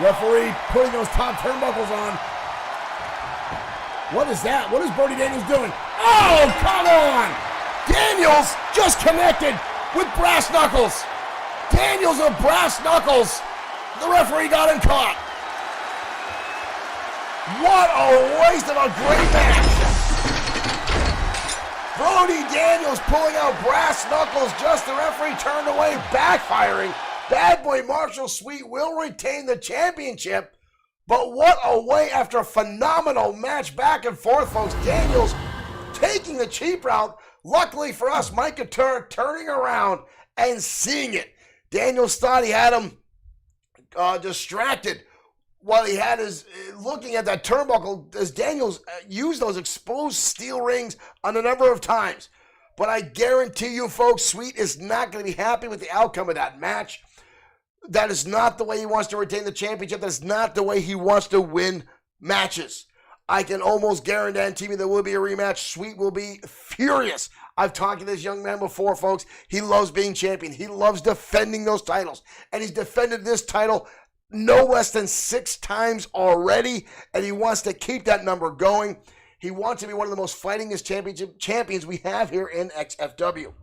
Referee putting those top turnbuckles on. What is that? What is Brody Daniels doing? Oh, come on! Daniels just connected with brass knuckles. Daniels with brass knuckles. The referee got him caught. What a waste of a great match. Brody Daniels pulling out brass knuckles, just the referee turned away, backfiring. Bad Boy Marshall Sweet will retain the championship, but what a way after a phenomenal match back and forth, folks. Daniels taking the cheap route. Luckily for us, Micah Turner turning around and seeing it. Daniels thought he had him distracted while he had his looking at that turnbuckle as Daniels used those exposed steel rings on a number of times. But I guarantee you, folks, Sweet is not going to be happy with the outcome of that match. That is not the way he wants to retain the championship. That is not the way he wants to win matches. I can almost guarantee me there will be a rematch. Sweet will be furious. I've talked to this young man before, folks. He loves being champion. He loves defending those titles. And he's defended this title no less than 6 times already. And he wants to keep that number going. He wants to be one of the most fightingest champions we have here in XFW.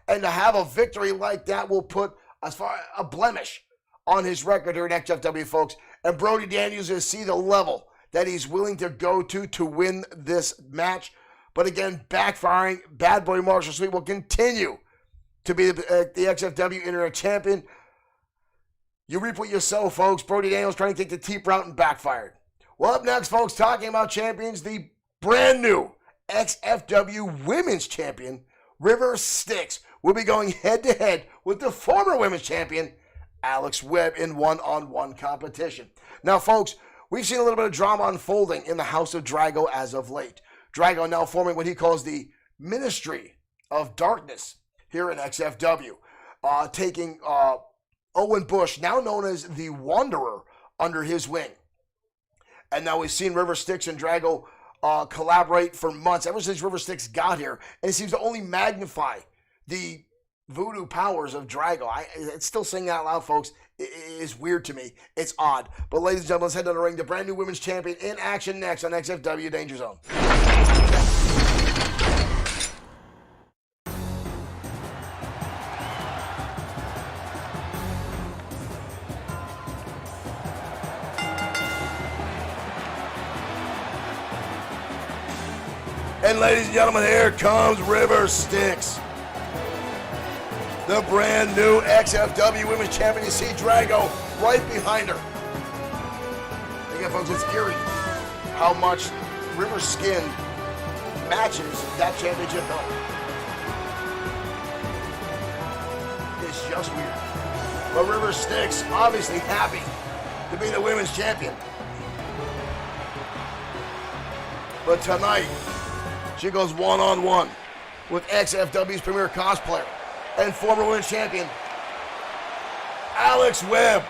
And to have a victory like that will put as far a blemish on his record here in XFW, folks. And Brody Daniels will see the level that he's willing to go to win this match. But again, backfiring. Bad Boy Marshall Sweet will continue to be the XFW Internet Champion. You reap what you sow, folks. Brody Daniels trying to take the cheap route and backfired. Well, up next, folks, talking about champions, the brand new XFW Women's Champion, River Styx, will be going head-to-head with the former Women's Champion, Alex Webb, in one-on-one competition. Now, folks, we've seen a little bit of drama unfolding in the House of Drago as of late. Drago now forming what he calls the Ministry of Darkness here in XFW, taking Owen Bush, now known as the Wanderer, under his wing. And now we've seen River Styx and Drago collaborate for months, ever since River Styx got here, and it seems to only magnify the voodoo powers of Drago. It's still saying that out loud, folks. It is weird to me. It's odd. But ladies and gentlemen, let's head to the ring. The brand new women's champion in action next on XFW Danger Zone. And ladies and gentlemen, here comes River Styx, the brand new XFW Women's Champion. You see Drago right behind her. Again, folks, it's eerie how much River's skin matches that championship belt. It's just weird. But River Styx obviously happy to be the women's champion. But tonight, she goes one-on-one with XFW's premier cosplayer and former women's champion, Alex Webb.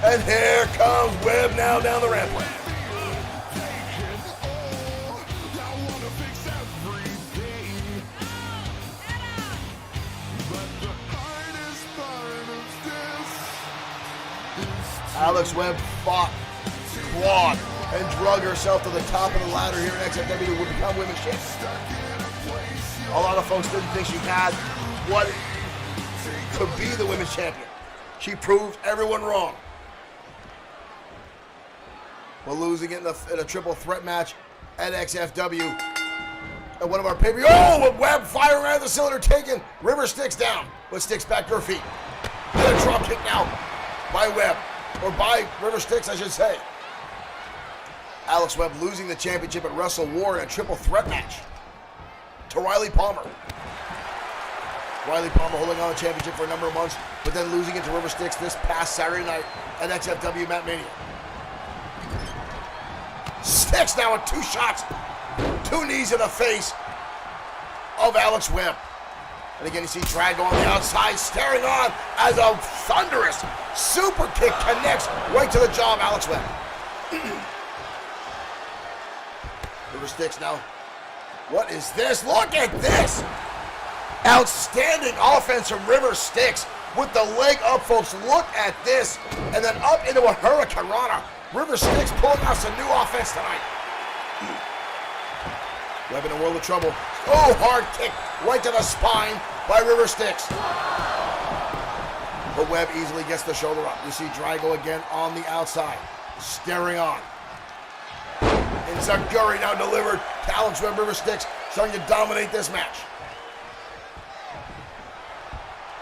And here comes Webb now down the rampart. Alex Webb fought, clawed, and drug herself to the top of the ladder here in XFW to become women's champion. A lot of folks didn't think she had what could be the women's champion. She proved everyone wrong. But losing it in a triple threat match at XFW at one of our pay-per-views. Oh, with Webb firing out of the cylinder, taking River Styx down. But Styx back to her feet. And a drop kick now by Webb, or by River Styx, I should say. Alex Webb losing the championship at Wrestle War in a triple threat match to Riley Palmer. Riley Palmer holding on to the championship for a number of months, but then losing it to River Styx this past Saturday night at XFW Mat Mania. Styx now with 2 shots, 2 knees in the face of Alex Webb. And again, you see Drago on the outside staring on as a thunderous super kick connects right to the jaw of Alex Webb. River Styx now. What is this? Look at this! Outstanding offense from River Styx with the leg up, folks. Look at this. And then up into a Hurricane Rana. River Styx pulling out some new offense tonight. Webb in a world of trouble. Oh, hard kick right to the spine by River Styx. But Webb easily gets the shoulder up. You see Drago again on the outside, staring on. And Zaguri now delivered to Alex Webb. River Styx starting to dominate this match.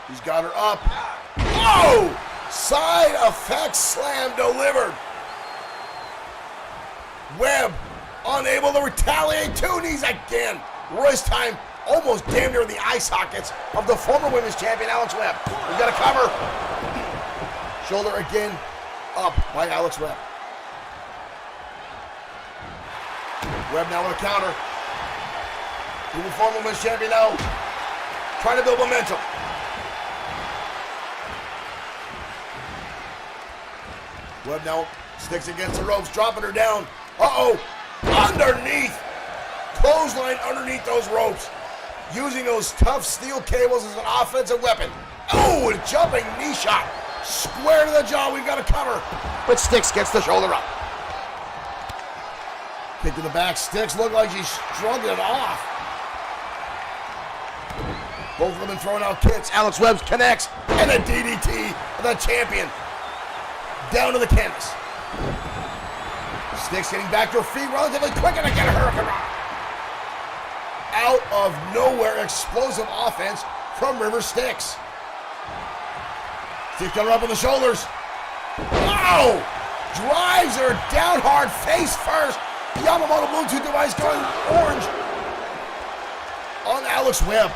He's got her up. Oh! Side effect slam delivered. Webb unable to retaliate. 2 knees again. This time almost damn near the eye sockets of the former women's champion, Alex Webb. He's got a cover. Shoulder again up by Alex Webb. Webb now with a counter. The former women's champion now trying to build momentum. Webb now sticks against the ropes, dropping her down. Uh-oh, underneath. Clothesline underneath those ropes. Using those tough steel cables as an offensive weapon. Oh, a jumping knee shot. Square to the jaw, we've got a cover. But Styx gets the shoulder up. Kick to the back, Styx look like she's shrugging it off. Both of them throwing out kicks. Alex Webb connects, and a DDT of the champion. Down to the canvas. Styx getting back to her feet relatively quick, and again a Hurricane Rana. Out of nowhere, explosive offense from River Styx. Styx got her up on the shoulders. Wow! drives her down hard, face first. Yamamoto Bluetooth device going orange on Alex Webb.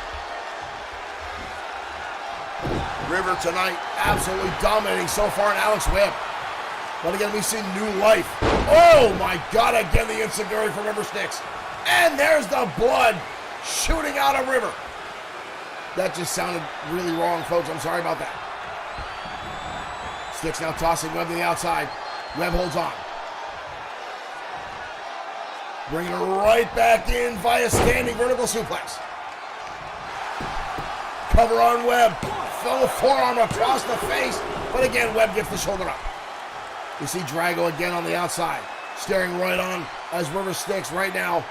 River tonight absolutely dominating so far in Alex Webb. But again, we've seen new life. Oh my God, again the enziguri from River Styx. And there's the blood shooting out of River. That just sounded really wrong, folks. I'm sorry about that. Styx now tossing Webb to the outside. Webb holds on. Bringing her right back in via standing vertical suplex. Cover on Webb. Throw the forearm across the face. But again, Webb gets the shoulder up. We see Drago again on the outside. Staring right on as River Styx right now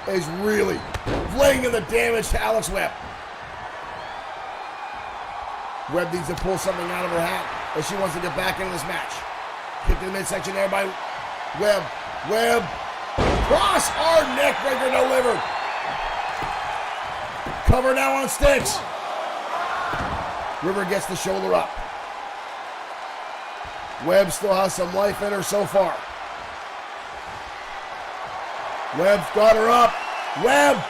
is really laying in the damage to Alex Webb. Webb needs to pull something out of her hat as she wants to get back into this match. Kick to the midsection there by Webb. Webb. Cross arm neckbreaker delivered. Cover now on Styx. River gets the shoulder up. Webb still has some life in her so far. Webb's got her up. Webb.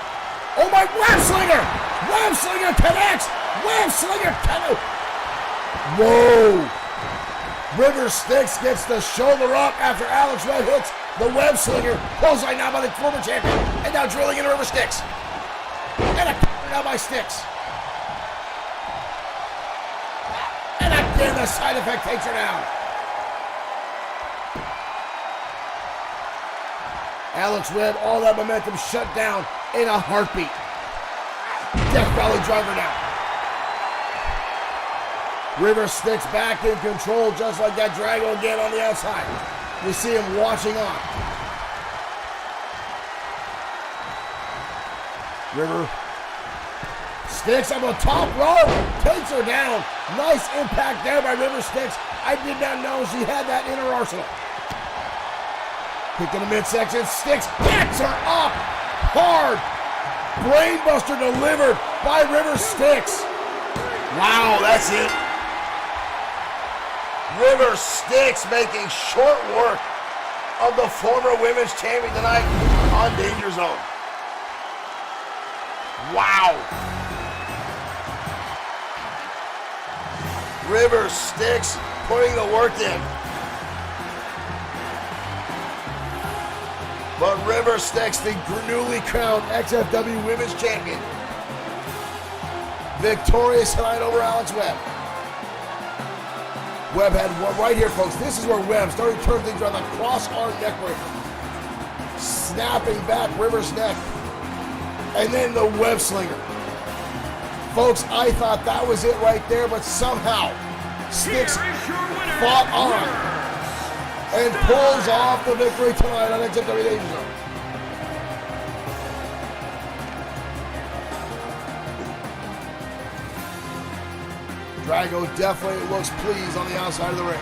Oh my, Web Slinger. Web Slinger connects. Web Slinger connects. Whoa. River Styx gets the shoulder up after Alex Webb hits the Web Slinger. Bullseye now by the former champion. And now drilling into River Styx. And a counter now by Styx. And again the side effect takes her down. Alex Webb, all that momentum shut down in a heartbeat. Death Valley driver now. River Styx back in control just like that. Drago again on the outside. You see him watching on. River Styx on the top rope. Takes her down. Nice impact there by River Styx. I did not know she had that in her arsenal. Kick to the midsection. Styx gets her up hard. Brainbuster delivered by River Styx. Wow, that's it. River Styx making short work of the former women's champion tonight on Danger Zone. Wow. River Styx putting the work in. But River Styx, the newly crowned XFW Women's Champion, victorious tonight over Alex Webb. Webb had one right here, folks. This is where Webb started to turn things around, the cross-arm neckbreaker. Snapping back River's neck. And then the Web Slinger. Folks, I thought that was it right there, but somehow Styx fought on and pulls off the victory tonight on XFW Danger Zone. Drago definitely looks pleased on the outside of the ring.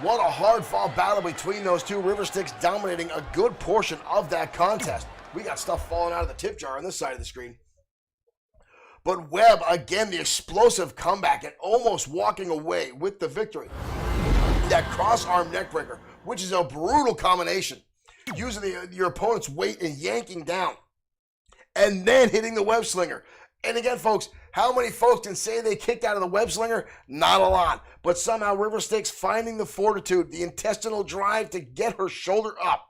What a hard-fought battle between those two. River Styx dominating a good portion of that contest. We got stuff falling out of the tip jar on this side of the screen. But Webb, again, the explosive comeback and almost walking away with the victory. That cross-arm neckbreaker, which is a brutal combination. Using your opponent's weight and yanking down. And then hitting the Web Slinger. And again, folks, how many folks can say they kicked out of the Web Slinger? Not a lot. But somehow River Styx finding the fortitude, the intestinal drive to get her shoulder up.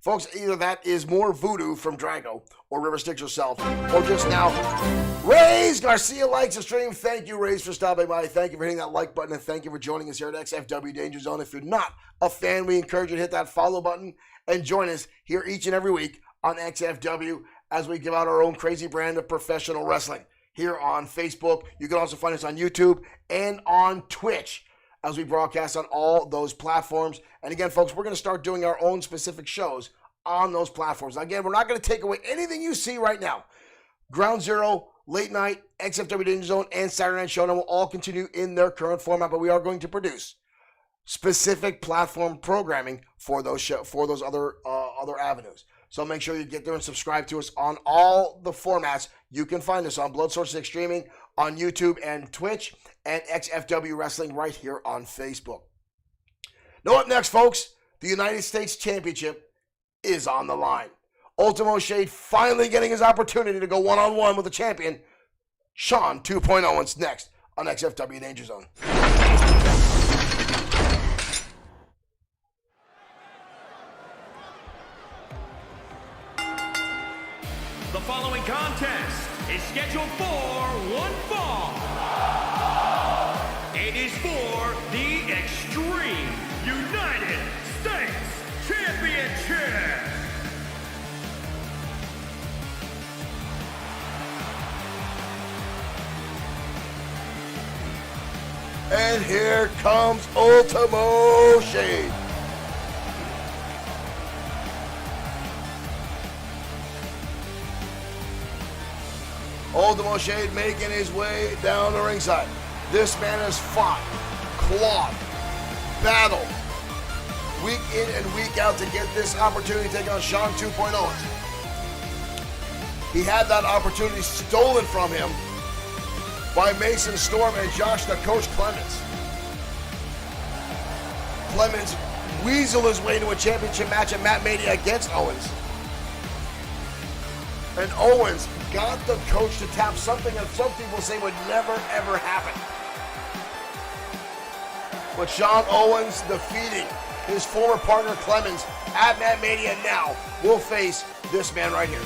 Folks, either that is more voodoo from Drago or River Styx herself, or just now, Reyes Garcia likes the stream. Thank you, Reyes, for stopping by. Thank you for hitting that like button, and thank you for joining us here at XFW Danger Zone. If you're not a fan, we encourage you to hit that follow button and join us here each and every week on XFW as we give out our own crazy brand of professional wrestling here on Facebook. You can also find us on YouTube and on Twitch as we broadcast on all those platforms. And again, folks, we're going to start doing our own specific shows on those platforms. Again, we're not going to take away anything you see right now. Ground Zero, Late Night, XFW Danger Zone, and Saturday Night Showdown will all continue in their current format, but we are going to produce specific platform programming for those other avenues. So make sure you get there and subscribe to us on all the formats. You can find us on Blood Source 6 Streaming, on YouTube and Twitch, and XFW Wrestling right here on Facebook. Now up next, folks, the United States Championship is on the line. Ultimo Shade finally getting his opportunity to go one-on-one with the champion, Sean 2.0 Owens, next on XFW Danger Zone. The following contest is scheduled for one fall. It is for the Extreme United States Championship. And here comes Ultimo Shade. Ultimo Shade making his way down the ringside. This man has fought, clawed, battled, week in and week out to get this opportunity to take on Sean 2.0. He had that opportunity stolen from him by Mason Storm and Josh the Coach Clemens. Clemens weaseled his way to a championship match at Matt Mania against Owens. And Owens got the coach to tap something that some people say would never ever happen. But Sean Owens defeating his former partner Clemens at Matt Mania now will face this man right here.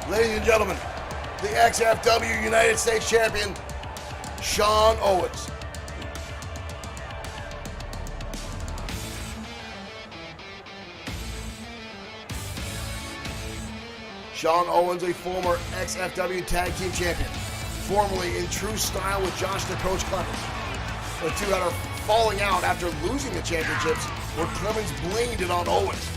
Ladies and gentlemen, the XFW United States Champion, Sean Owens. Sean Owens, a former XFW Tag Team Champion, formerly in True Style with Josh the Coach Clemens. The two had a falling out after losing the championships where Clemens blamed it on Owens.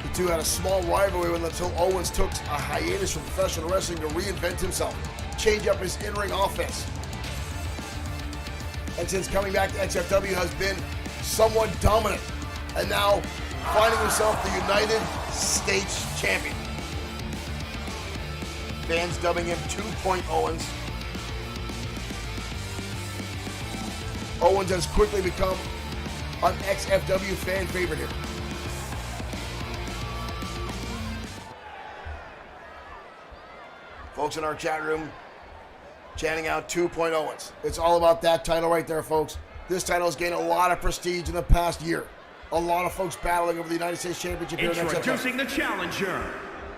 The two had a small rivalry until Owens took a hiatus from professional wrestling to reinvent himself, change up his in-ring offense. And since coming back to XFW has been somewhat dominant, and now finding himself the United States Champion. Fans dubbing him 2.0 Owens. Owens has quickly become an XFW fan favorite here. Folks in our chat room chanting out 2.0 Owens. It's all about that title right there, folks. This title has gained a lot of prestige in the past year. A lot of folks battling over the United States Championship here in XFW. Introducing the challenger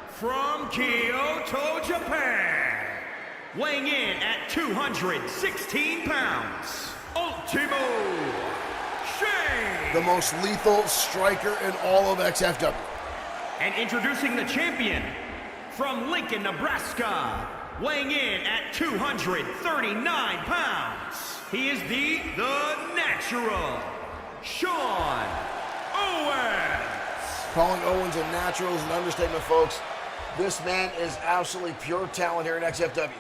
from Kyoto, Japan, weighing in at 216 pounds, Ultimo Shade. The most lethal striker in all of XFW. And introducing the champion from Lincoln, Nebraska, weighing in at 239 pounds. He is the Natural, Sean Owens. Calling Owens a natural is an understatement, folks. This man is absolutely pure talent here in XFW.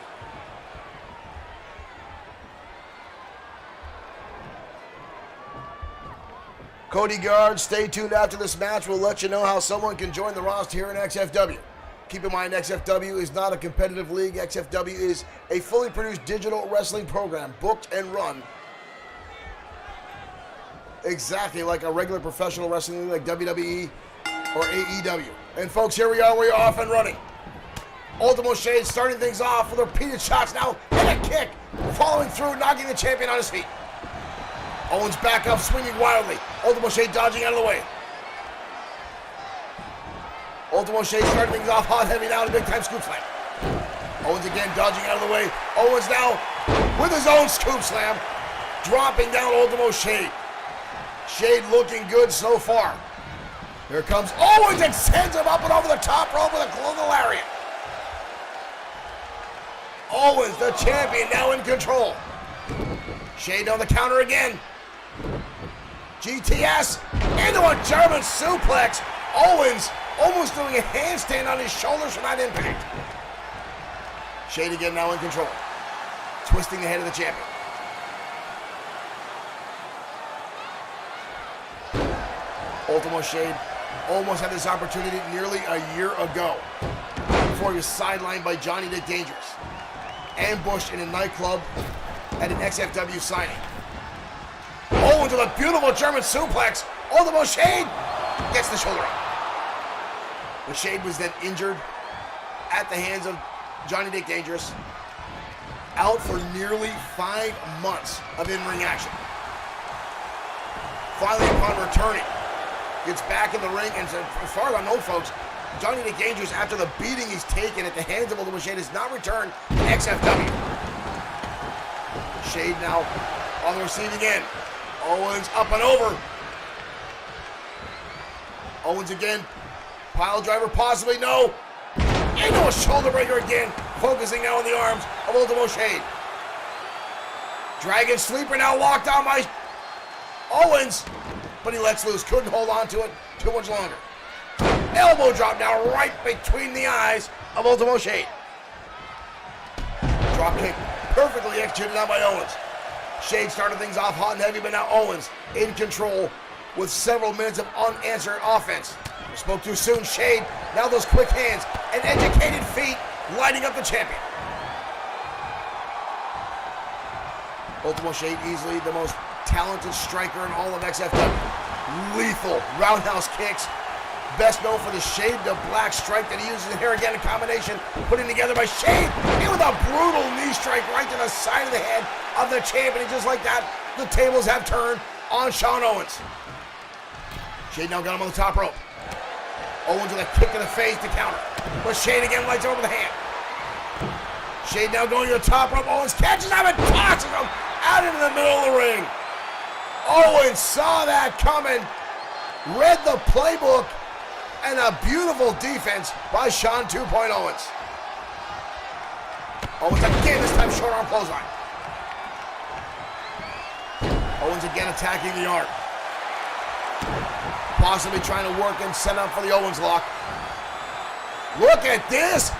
Cody Guard, stay tuned after this match. We'll let you know how someone can join the roster here in XFW. Keep in mind, XFW is not a competitive league. XFW is a fully produced digital wrestling program, booked and run exactly like a regular professional wrestling league like WWE or AEW. And folks, here we are off and running. Ultimo Shade starting things off with repeated shots now, and a kick, following through, knocking the champion on his feet. Owens back up, swinging wildly. Ultimo Shade dodging out of the way. Ultimo Shade starting things off hot, heavy now, and a big time scoop slam. Owens again dodging out of the way. Owens now with his own scoop slam, dropping down Ultimo Shade. Shade looking good so far. Here comes Owens and sends him up and over the top rope with a global lariat. Owens, the champion, now in control. Shade on the counter again. GTS into a German suplex. Owens almost doing a handstand on his shoulders from that impact. Shade again now in control. Twisting the head of the champion. Ultimo Shade almost had this opportunity nearly a year ago before he was sidelined by Johnny the Dangerous. Ambushed in a nightclub at an XFW signing. Owens with a beautiful German suplex. Ultimo Shade gets the shoulder up. But Shade was then injured at the hands of Johnny the Dangerous. Out for nearly 5 months of in-ring action. Finally, upon returning, gets back in the ring, and as far as I know, folks, Johnny the Dangerous, after the beating he's taken at the hands of Ultimo Shade, has not returned to XFW. Shade now on the receiving end. Owens up and over. Owens again. Pile driver, possibly, no. Into a shoulder breaker again, focusing now on the arms of Ultimo Shade. Dragon Sleeper now locked on by Owens, but he lets loose, couldn't hold on to it too much longer. Elbow drop now right between the eyes of Ultimo Shade. Drop kick perfectly executed now by Owens. Shade started things off hot and heavy, but now Owens in control with several minutes of unanswered offense. Spoke too soon. Shade, now those quick hands and educated feet lighting up the champion. Ultimo Shade, easily the most talented striker in all of XFW. Lethal roundhouse kicks. Best known for the Shade to Black strike that he uses here again in combination, putting together by Shade, and with a brutal knee strike right to the side of the head of the champion. And just like that, the tables have turned on Sean Owens. Shade now got him on the top rope. Owens with a kick to the face to counter. But Shade again lights him over the hand. Shade now going to the top rope. Owens catches him and tosses him out into the middle of the ring. Owens saw that coming, read the playbook, and a beautiful defense by Sean 2 Owens. Owens again, this time short arm clothesline. Owens again attacking the arm. Possibly trying to work and set up for the Owens lock. Look at this.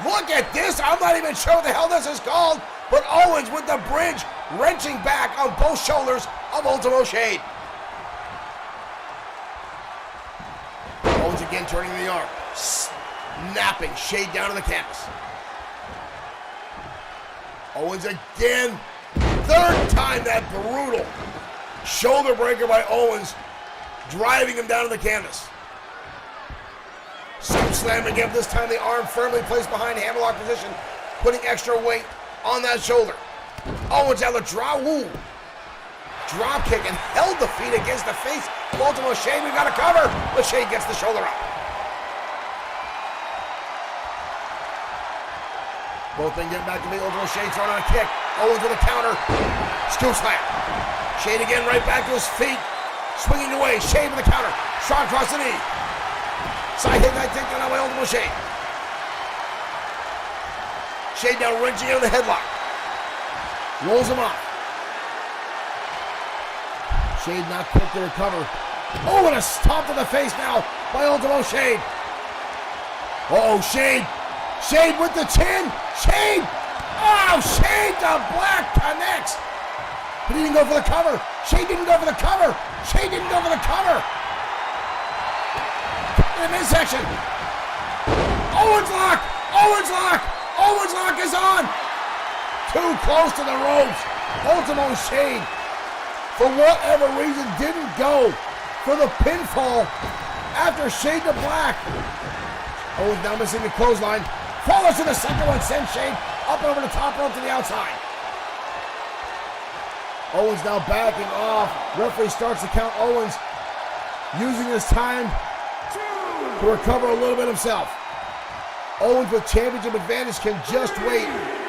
Look at this. I'm not even sure what the hell this is called. But Owens with the bridge wrenching back on both shoulders of Ultimo Shade. Owens again turning the arm. Snapping Shade down to the canvas. Owens again. Third time that brutal shoulder breaker by Owens, driving him down to the canvas. Scoop slam again, this time the arm firmly placed behind hammerlock position, putting extra weight on that shoulder. Owens out the drop kick and held the feet against the face of Ultimo Shade. We got a cover, but Shade gets the shoulder up. Both then getting back to me. Ultimo Shade throwing on a kick. Owens with a counter. Scoop slam. Shade again right back to his feet. Swinging away, Shade with a counter. Shot across the knee. Side hit that takedown by Ultimo Shade. Shade now wrenching into the headlock. Rolls him off. Shade not quick to recover. Oh, and a stomp to the face now by Ultimo Shade. Uh-oh, Shade. Shade with the chin. Shade. Oh, Shade to Black connects. But he didn't go for the cover. Shade didn't go for the cover. Shade didn't go for the cover. In the midsection. Owens lock. Owens lock. Owens lock is on. Too close to the ropes. Ultimo Shade, for whatever reason, didn't go for the pinfall after Shade to Black. Owens now missing the clothesline. Follows to the second one. Sends Shade up and over the top rope to the outside. Owens now backing off. Referee starts to count Owens, using his time to recover a little bit himself. Owens with championship advantage can just wait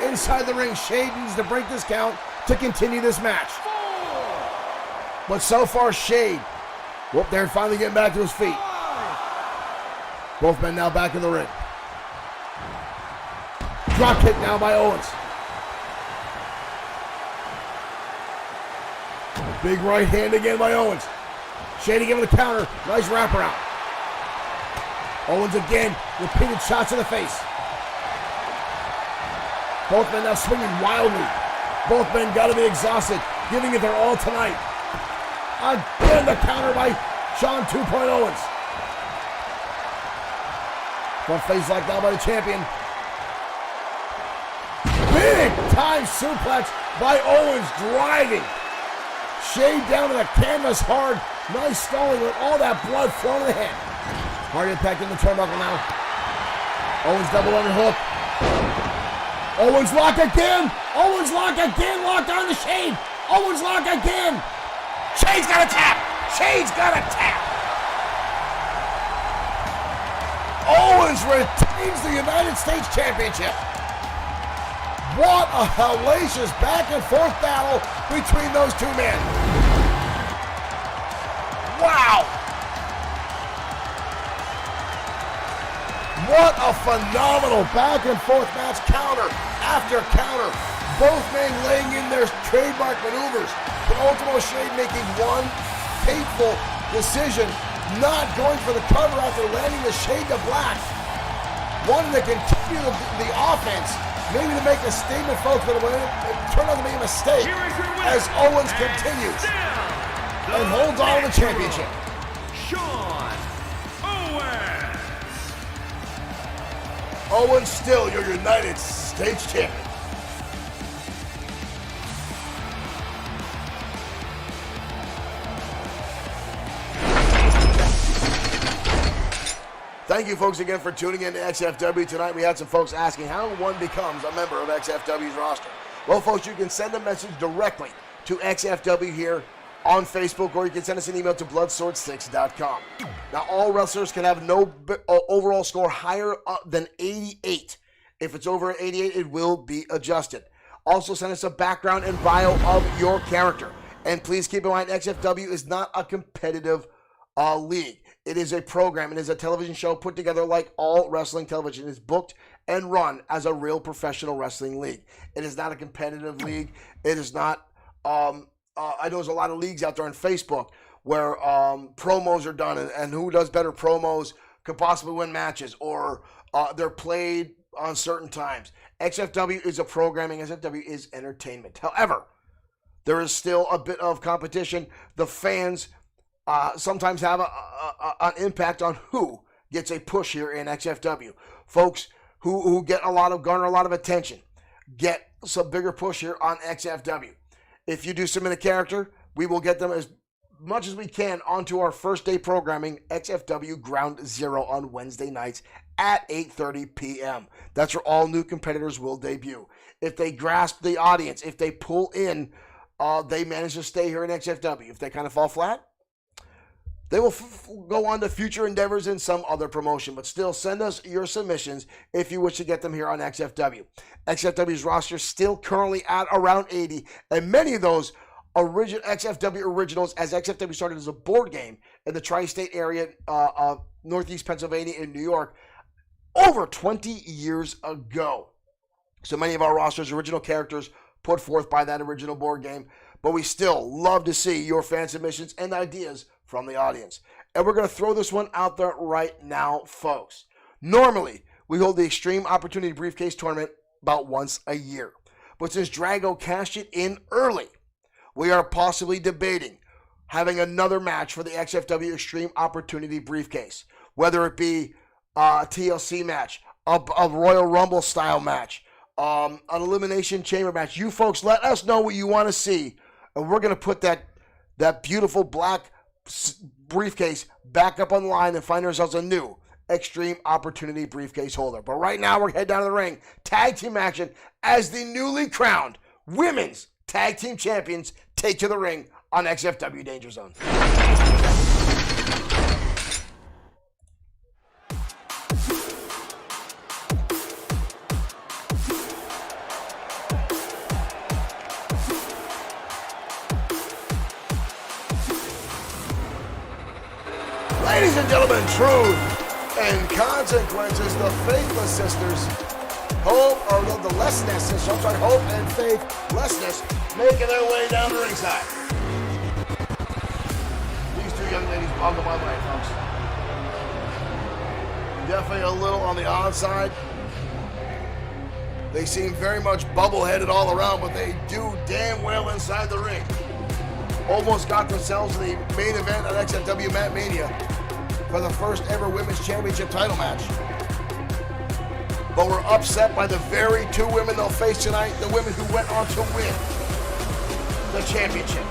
inside the ring. Shade needs to break this count to continue this match. But so far, Shade, whoop, they're finally getting back to his feet. Both men now back in the ring. Drop kick now by Owens. Big right hand again by Owens. Shade again with a counter. Nice wraparound. Owens again, repeated shots in the face. Both men now swinging wildly. Both men got to be exhausted, giving it their all tonight. Again, the counter by Sean 2.0 Owens. Front face like that by the champion. Big time suplex by Owens, driving Shade down to the canvas hard. Nice stalling with all that blood flowing to the head. Hard impact in the turnbuckle now. Owens double underhook. Owens lock again. Owens lock again. Locked on to Shade. Owens lock again. Shade's got a tap. Shade's got a tap. Owens retains the United States Championship. What a hellacious back and forth battle between those two men. Wow. What a phenomenal back and forth match, counter after counter. Both men laying in their trademark maneuvers, but ultimately Shade making one fateful decision, not going for the cover after landing the Shade to black. Wanting to continue the offense, maybe to make a statement, folks, but it turned out to be a mistake as Owens continues and holds on to the championship. Sean Owens. Owens still your United States champion. Thank you, folks, again for tuning in to XFW. Tonight we had some folks asking how one becomes a member of XFW's roster. Well, folks, you can send a message directly to XFW here on Facebook, or you can send us an email to bloodsword6.com. Now, all wrestlers can have no overall score higher than 88. If it's over 88, it will be adjusted. Also, send us a background and bio of your character. And please keep in mind, XFW is not a competitive league. It is a program. It is a television show put together like all wrestling television. It is booked and run as a real professional wrestling league. It is not a competitive league. It is not, I know there's a lot of leagues out there on Facebook where promos are done, and who does better promos could possibly win matches, or they're played on certain times. XFW is a programming. XFW is entertainment. However, there is still a bit of competition. The fans sometimes have an impact on who gets a push here in XFW. Folks who get garner a lot of attention get some bigger push here on XFW. If you do submit a character, we will get them as much as we can onto our first day programming, XFW Ground Zero, on Wednesday nights at 8:30 p.m. That's where all new competitors will debut. If they grasp the audience, if they pull in, they manage to stay here in XFW. If they kind of fall flat, they will go on to future endeavors in some other promotion. But still, send us your submissions if you wish to get them here on XFW. XFW's roster still currently at around 80, and many of those XFW originals, as XFW started as a board game in the tri-state area of Northeast Pennsylvania and New York over 20 years ago. So many of our roster's original characters put forth by that original board game, but we still love to see your fan submissions and ideas from the audience. And we're going to throw this one out there right now, folks. Normally, we hold the Extreme Opportunity Briefcase Tournament about once a year. But since Drago cashed it in early, we are possibly debating having another match for the XFW Extreme Opportunity Briefcase. Whether it be a TLC match, a Royal Rumble style match, an Elimination Chamber match. You folks, let us know what you want to see. And we're going to put that beautiful black briefcase back up on the line and find ourselves a new Extreme Opportunity Briefcase holder. But right now, we're heading down to the ring. Tag team action as the newly crowned Women's Tag Team Champions take to the ring on XFW Danger Zone. Ladies and gentlemen, truth and consequences, the faithless sisters, hope and faithlessness, making their way down the ringside. These two young ladies boggle my mind, folks. Definitely a little on the odd side. They seem very much bubble-headed all around, but they do damn well inside the ring. Almost got themselves in the main event at XFW Mania for the first ever Women's Championship title match. But we're upset by the very two women they'll face tonight, the women who went on to win the championship.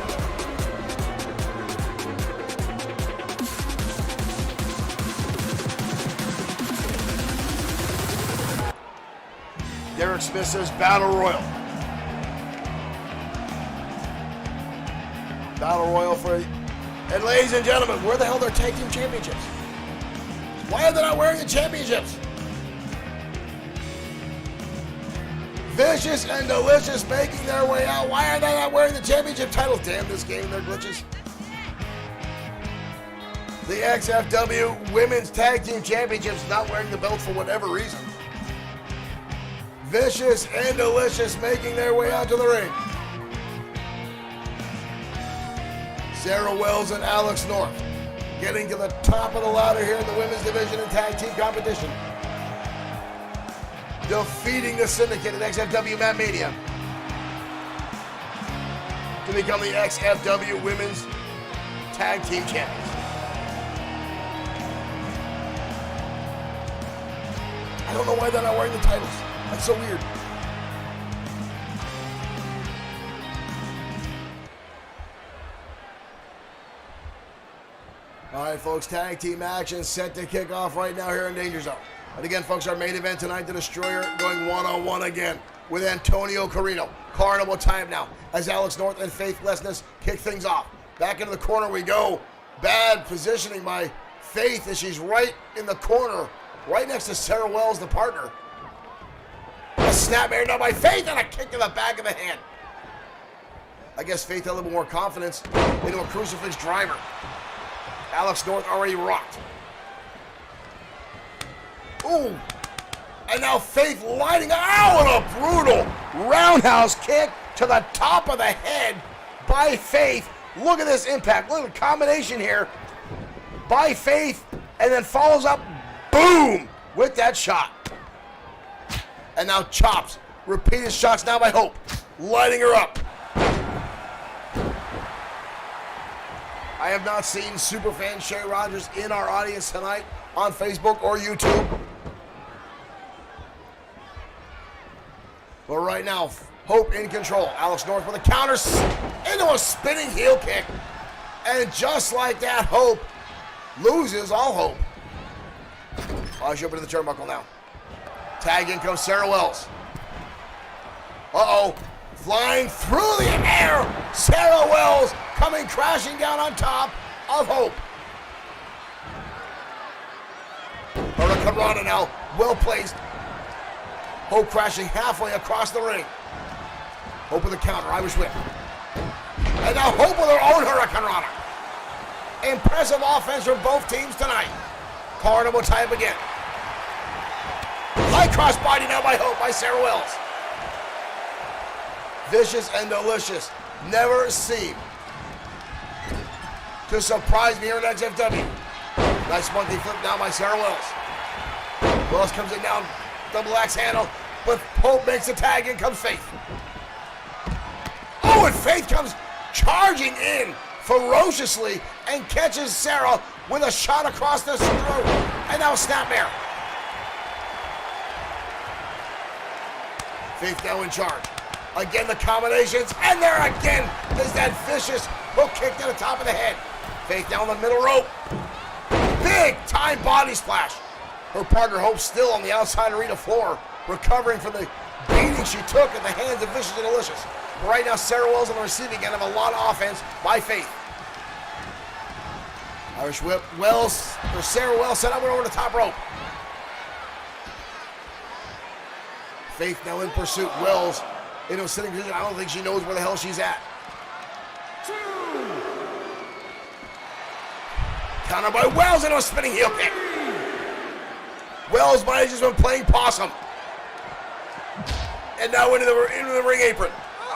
Derek Smith says Battle Royal. Battle Royal for... And ladies and gentlemen, where the hell are their tag team championships? Why are they not wearing the championships? Vicious and Delicious making their way out. Why are they not wearing the championship titles? Damn this game and their glitches. The XFW Women's Tag Team Championships not wearing the belts for whatever reason. Vicious and Delicious making their way out to the ring. Sarah Wells and Alex North getting to the top of the ladder here in the women's division and tag team competition. Defeating the Syndicate at XFW Mania to become the XFW Women's Tag Team Champions. I don't know why they're not wearing the titles. That's so weird. All right, folks, tag team action set to kick off right now here in Danger Zone. And again, folks, our main event tonight, the Destroyer going one-on-one again with Antonio Carino. Carnival time now as Alex North and Faithlessness kick things off. Back into the corner we go. Bad positioning by Faith as she's right in the corner, right next to Sarah Wells, the partner. A snap air now by Faith and a kick to the back of the head. I guess Faith had a little more confidence into a crucifix driver. Alex North already rocked. Ooh. And now Faith lighting up. Ow, and a brutal roundhouse kick to the top of the head by Faith. Look at this impact. Look at the combination here by Faith, and then follows up, boom, with that shot. And now chops. Repeated shots now by Hope. Lighting her up. I have not seen superfan Shay Rogers in our audience tonight on Facebook or YouTube. But right now, Hope in control. Alex North with a counter into a spinning heel kick. And just like that, Hope loses all hope. Oh, she's up into the turnbuckle now. Tag in comes Sarah Wells. Uh-oh. Flying through the air. Sarah Wells coming crashing down on top of Hope. Hurricane Rana now, well placed. Hope crashing halfway across the ring. Hope with a counter, Irish whip. And now Hope with her own Hurricane Rana. Impressive offense from both teams tonight. Carnival type again. High cross body now by Hope, by Sarah Wells. Vicious and Delicious never seem to surprise me here at XFW. Nice monkey flip now by Sarah Wells. Wells comes in down, double axe handle, but Hope makes the tag, in comes Faith. Oh, and Faith comes charging in ferociously and catches Sarah with a shot across the throat. And now snapmare. Faith now in charge. Again, the combinations, and there again is that vicious hook kick to the top of the head. Faith down the middle rope. Big time body splash. Her partner Hope still on the outside arena floor, recovering from the beating she took at the hands of Vicious and Delicious. But right now, Sarah Wells on the receiving end of a lot of offense by Faith. Irish whip, Wells, or Sarah Wells set up and over the top rope. Faith now in pursuit. Wells into a sitting position. I don't think she knows where the hell she's at. Counter by Wells into a spinning heel kick. Wells might have just been playing possum. And now into the ring apron.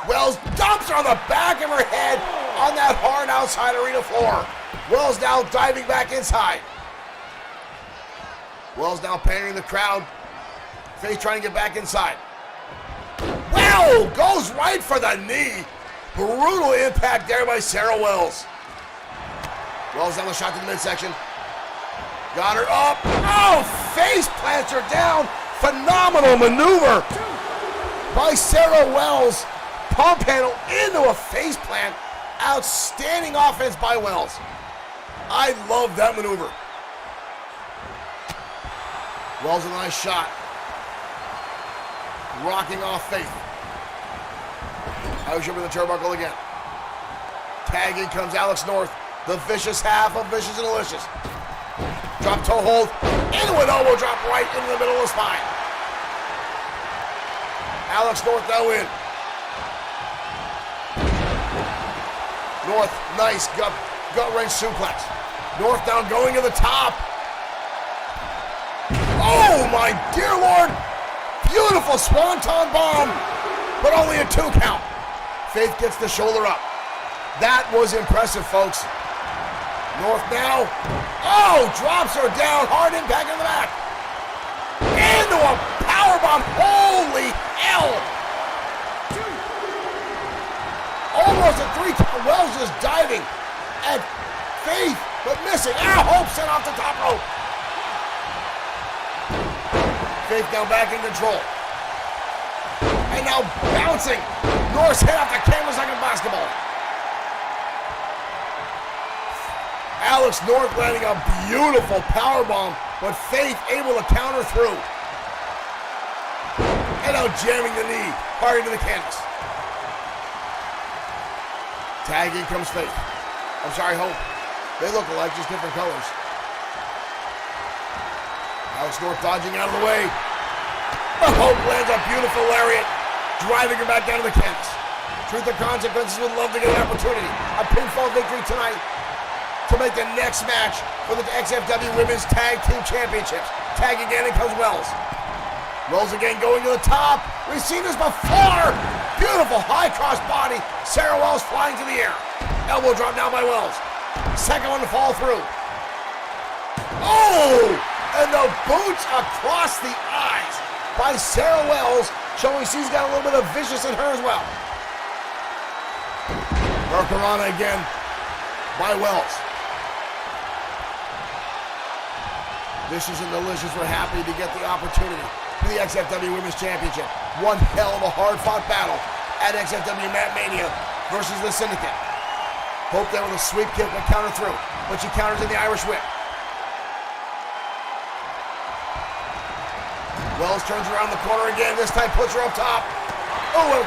Wells dumps her on the back of her head on that hard outside arena floor. Wells now diving back inside. Wells now pandering the crowd. Faith trying to get back inside. Wow! Goes right for the knee. Brutal impact there by Sarah Wells. Wells down the shot to the midsection. Got her up. Oh! Face plants her down. Phenomenal maneuver by Sarah Wells. Pump handle into a face plant. Outstanding offense by Wells. I love that maneuver. Wells a nice shot. Rocking off Faith. Irish over the turnbuckle again. Tagging comes Alex North. The vicious half of Vicious and Delicious. Drop toe hold. Into an elbow drop right into the middle of the spine. Alex North now in. North, nice gut wrench suplex. North down going to the top. Oh my dear Lord. Beautiful swanton bomb, but only a 2 count. Faith gets the shoulder up. That was impressive, folks. North now. Oh, drops her down. Hard impact in the back. Into a powerbomb. Holy hell. Almost a 3 count. Wells just diving at Faith, but missing. Hope sent off the top rope. Faith now back in control. And now bouncing. North's head off the cameras like a basketball. Alex North landing a beautiful powerbomb, but Faith able to counter through. And now jamming the knee hard into the canvas. Tagging comes Faith. I'm sorry, Hope. They look alike, just different colors. Alex North dodging out of the way. Hope lands a beautiful lariat, driving her back down to the canvas. Truth or Consequences would love to get an opportunity. A pinfall victory tonight to make the next match for the XFW Women's Tag Team Championships. Tag again, and comes Wells. Wells again going to the top. We've seen this before. Beautiful high cross body. Sarah Wells flying to the air. Elbow drop now by Wells. Second one to fall through. Oh! And the boots across the eyes by Sarah Wells, showing she's got a little bit of vicious in her as well. Hurricanrana again by Wells. Vicious and Delicious were happy to get the opportunity for the XFW Women's Championship. One hell of a hard-fought battle at XFW Mat Mania versus the Syndicate. Hope there with a sweep kick but counter through, but she counters in the Irish Whip. Wells turns around the corner again, this time puts her up top. Oh,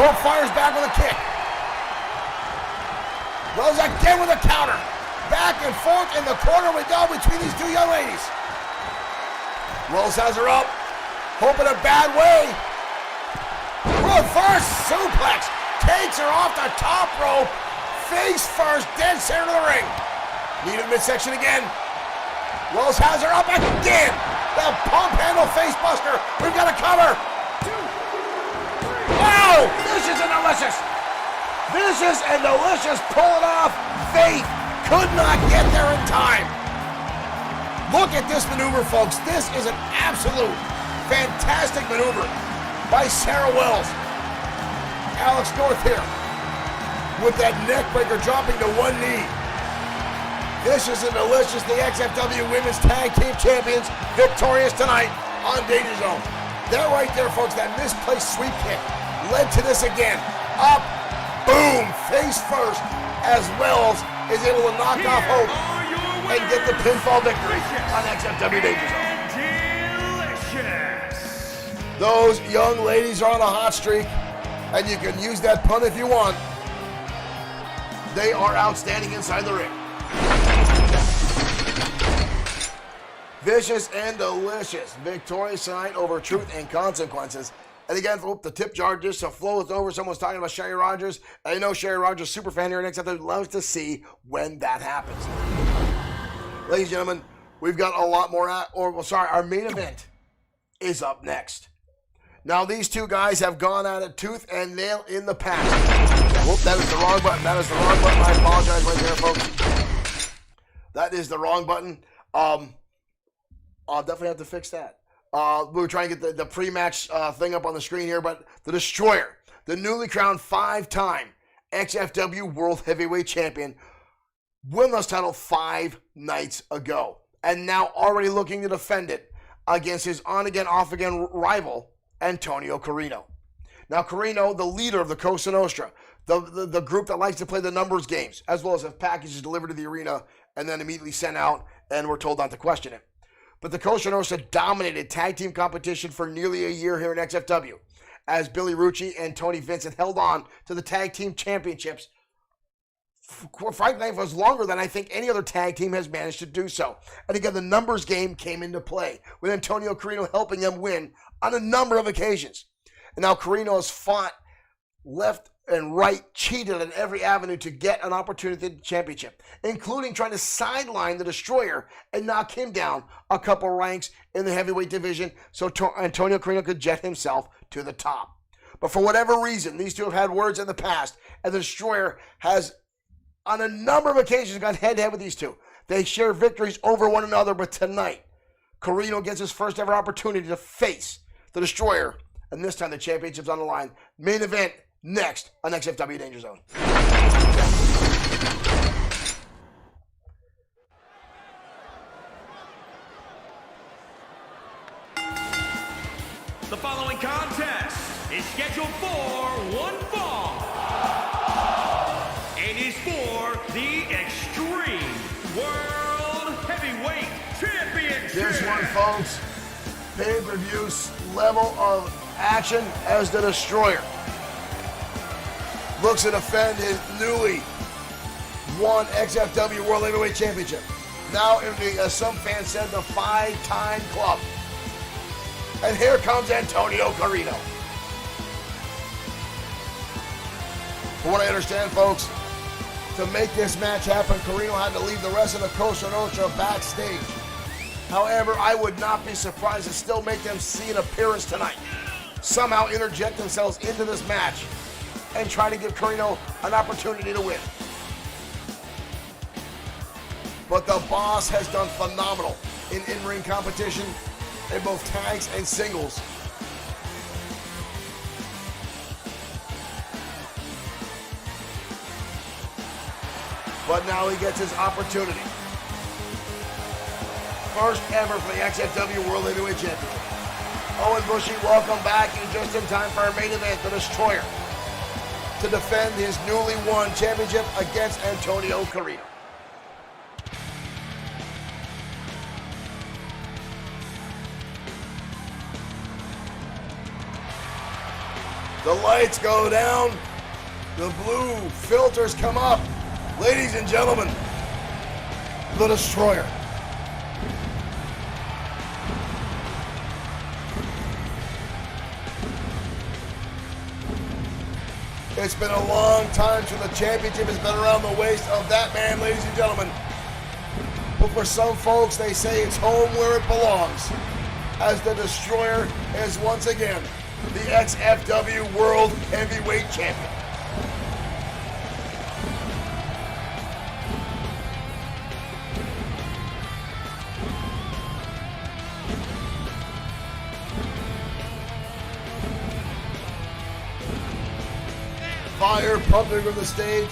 Hope fires back with a kick. Wells again with a counter. Back and forth in the corner we go between these two young ladies. Wells has her up. Hope in a bad way. Reverse suplex. Takes her off the top rope. Face first, dead center of the ring. Knee to the midsection again. Wells has her up again. The pump handle face buster. We've got a cover. Oh, Vicious and Delicious. Vicious and Delicious pull it off. Faith could not get there in time. Look at this maneuver, folks. This is an absolute fantastic maneuver by Sarah Wells. Alex North here with that neck breaker dropping to one knee. Vicious and Delicious, the XFW Women's Tag Team Champions, victorious tonight on Danger Zone. They're right there, folks. That misplaced sweep kick led to this again. Up, boom, face first, as Wells is able to knock off Hope and get the pinfall victory on XFW Danger Zone. Those young ladies are on a hot streak, and you can use that pun if you want. They are outstanding inside the ring. Vicious and Delicious, victorious tonight over Truth and Consequences. And again, the tip jar just flows over. Someone's talking about Sherry Rogers. I know Sherry Rogers, super fan here at XFW, loves to see when that happens. Ladies and gentlemen, we've got a lot more, our main event is up next. Now, these two guys have gone at it tooth and nail in the past. Whoop, that is the wrong button. That is the wrong button. I apologize right there, folks. That is the wrong button. I'll definitely have to fix that. We were trying to get the pre-match thing up on the screen here, but the Destroyer, the newly crowned 5-time XFW World Heavyweight Champion, won this title 5 nights ago, and now already looking to defend it against his on-again, off-again rival, Antonio Carino. Now, Carino, the leader of the Cosa Nostra, the group that likes to play the numbers games, as well as have packages delivered to the arena and then immediately sent out, and we're told not to question it. But the Cosa Nostra dominated tag team competition for nearly a year here in XFW, as Billy Rucci and Tony Vincent held on to the tag team championships, frankly, it was longer than I think any other tag team has managed to do so. And again, the numbers game came into play, with Antonio Carino helping them win on a number of occasions. And now Carino has fought left and right, cheated on every avenue to get an opportunity at the championship, including trying to sideline the Destroyer and knock him down a couple ranks in the heavyweight division so Antonio Carino could jet himself to the top. But for whatever reason, these two have had words in the past, and the Destroyer has, on a number of occasions, gone head-to-head with these two. They share victories over one another, but tonight, Carino gets his first ever opportunity to face the Destroyer, and this time the championship's on the line. Main event next on XFW Danger Zone. The following contest is scheduled for one fall. It is for the Extreme World Heavyweight Championship. This one, folks, pay-per-view level of action as the Destroyer looks to defend his newly won XFW World Heavyweight Championship. Now, as some fans said, the 5-time club. And here comes Antonio Carino. From what I understand, folks, to make this match happen, Carino had to leave the rest of the Cosa Nostra backstage. However, I would not be surprised to still make them see an appearance tonight. Somehow interject themselves into this match and try to give Carino an opportunity to win. But the boss has done phenomenal in-ring competition in both tags and singles. But now he gets his opportunity. First ever for the XFW World Heavyweight Championship. Owen Bushy, welcome back. You're just in time for our main event, the Destroyer, to defend his newly won championship against Antonio Carino. The lights go down. The blue filters come up. Ladies and gentlemen, the Destroyer. It's been a long time since the championship has been around the waist of that man, ladies and gentlemen. But for some folks, they say it's home where it belongs, as the Destroyer is once again the XFW World Heavyweight Champion. Fire pumping from the stage,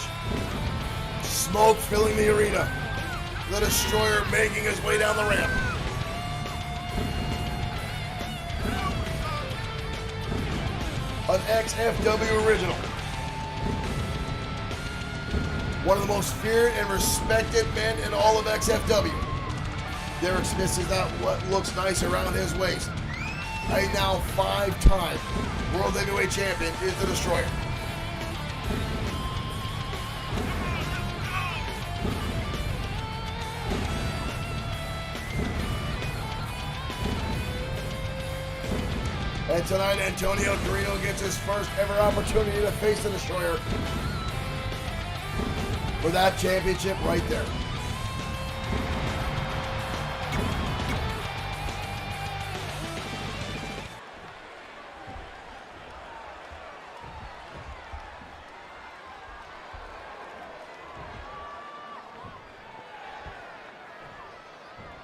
smoke filling the arena, the Destroyer making his way down the ramp. An XFW original. One of the most feared and respected men in all of XFW. Derek Smith is not what looks nice around his waist. A now 5-time World Heavyweight Champion is the Destroyer. And tonight, Antonio Carino gets his first ever opportunity to face the Destroyer for that championship right there.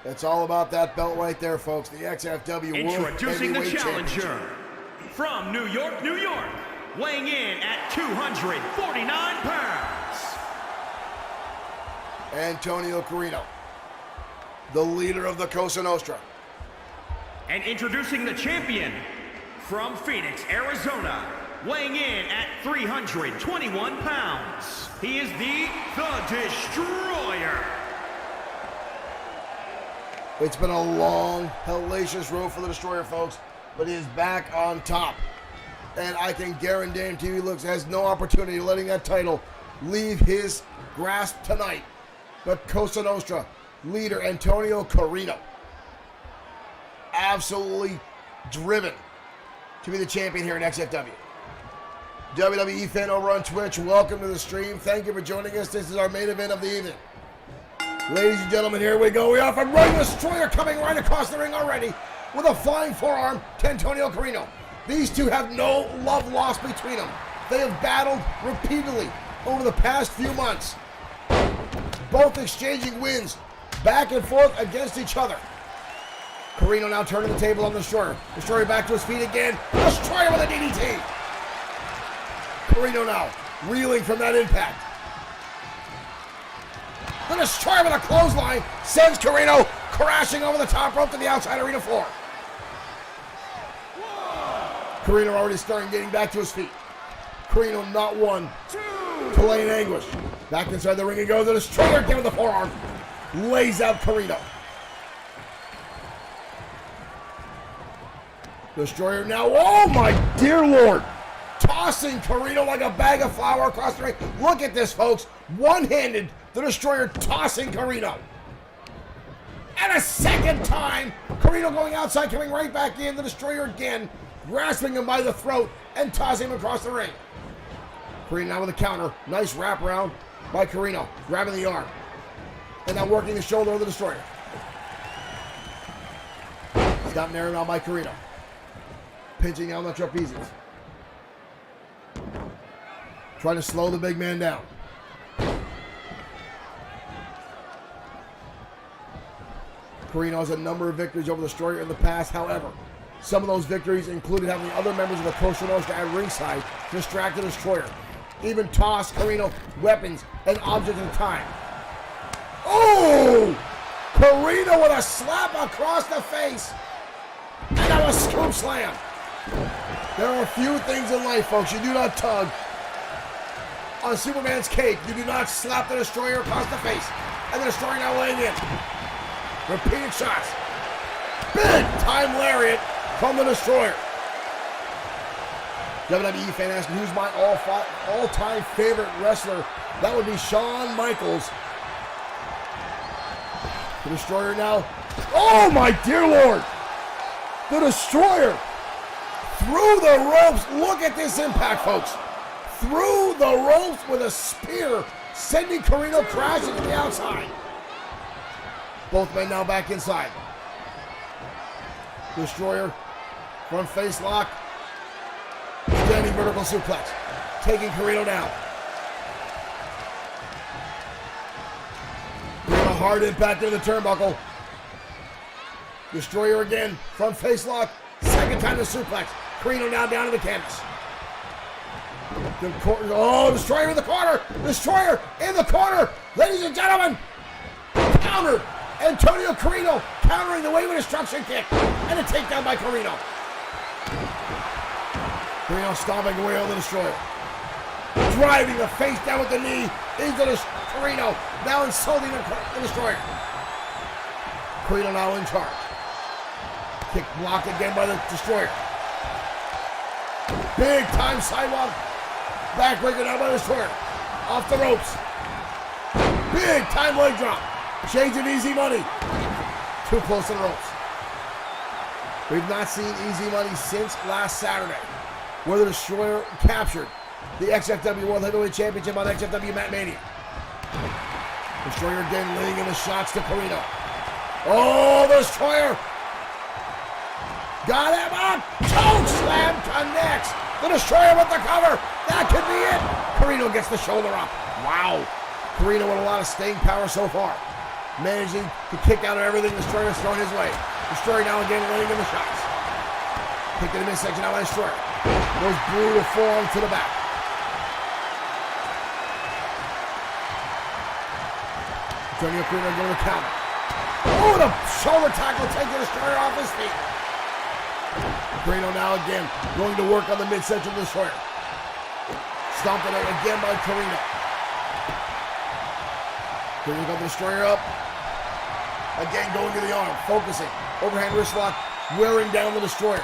It's all about that belt right there, folks. The XFW World Introducing the Heavyweight challenger Championship. from New York, New York, weighing in at 249 pounds. Antonio Carino, the leader of the Cosa Nostra. And introducing the champion from Phoenix, Arizona, weighing in at 321 pounds. He is the Destroyer. It's been a long, hellacious road for the Destroyer, folks, but he is back on top. And I can guarantee he has no opportunity letting that title leave his grasp tonight. But Cosa Nostra leader Antonio Carino, absolutely driven to be the champion here in XFW. WWE fan over on Twitch, welcome to the stream. Thank you for joining us. This is our main event of the evening. Ladies and gentlemen, here we go. We have a running Destroyer coming right across the ring already with a flying forearm to Antonio Carino. These two have no love lost between them. They have battled repeatedly over the past few months. Both exchanging wins back and forth against each other. Carino now turning the table on the Destroyer. Destroyer back to his feet again. Destroyer with a DDT. Carino now reeling from that impact. The Destroyer with a clothesline sends Carino crashing over the top rope to the outside arena floor. Carino already starting getting back to his feet. Carino not one to lay in anguish. Back inside the ring he goes. The Destroyer again with the forearm. Lays out Carino. Destroyer now, oh my dear Lord, tossing Carino like a bag of flour across the ring. Look at this, folks. One-handed, the Destroyer tossing Carino. And a second time, Carino going outside, coming right back in. The Destroyer again, grasping him by the throat and tossing him across the ring. Carino now with a counter. Nice wraparound by Carino, grabbing the arm. And now working the shoulder of the Destroyer. Stop narrowing out by Carino. Pinching down the trapezius. Trying to slow the big man down. Carino has a number of victories over the Destroyer in the past. However, some of those victories included having other members of the Cosa Nostra at ringside distract the Destroyer. Even toss Carino weapons and objects in time. Oh! Carino with a slap across the face. And now a scoop slam. There are a few things in life, folks, you do not tug on Superman's cape. You do not slap the Destroyer across the face. And the Destroyer now laying in. Repeated shots. Big time lariat from the Destroyer. WWE fan asking who's my all-time favorite wrestler. That would be Shawn Michaels. The Destroyer now. Oh my dear Lord! The Destroyer through the ropes. Look at this impact, folks. Through the ropes with a spear, sending Carino crashing to the outside. Both men now back inside. Destroyer, front face lock. Standing vertical suplex. Taking Carino down. Carino hard impact into the turnbuckle. Destroyer again, front face lock. Second time the suplex. Carino now down to the canvas. Oh, Destroyer in the corner. Destroyer in the corner. Ladies and gentlemen, counter. Antonio Carino countering the wave of destruction kick. And a takedown by Carino. Carino stomping away on the Destroyer. Driving the face down with the knee into Carino. Now insulting the Destroyer. Carino now in charge. Kick blocked again by the Destroyer. Big time sidewalk. Backbreaker now by the Destroyer. Off the ropes. Big time leg drop. Shades of Easy Money. Too close to the ropes. We've not seen Easy Money since last Saturday, where the Destroyer captured the XFW World Heavyweight Championship on XFW Mat Mania. Destroyer again laying in the shots to Carino. Oh, the Destroyer. Got him up. Choke slam connects. The Destroyer with the cover. That could be it. Carino gets the shoulder up. Wow. Carino with a lot of staying power so far. managing to kick out of everything Destroyer is throwing his way. Destroyer now again laying in the shots. Kick in the midsection now by Destroyer. Those brutal forearms to the back. Antonio Carino going to counter. Oh, the shoulder tackle takes the Destroyer off his feet. Carino now again going to work on the midsection of the Destroyer. Stomping it again by Carino. Carino got the Destroyer up. Again going to the arm, focusing. Overhand wrist lock, wearing down the Destroyer.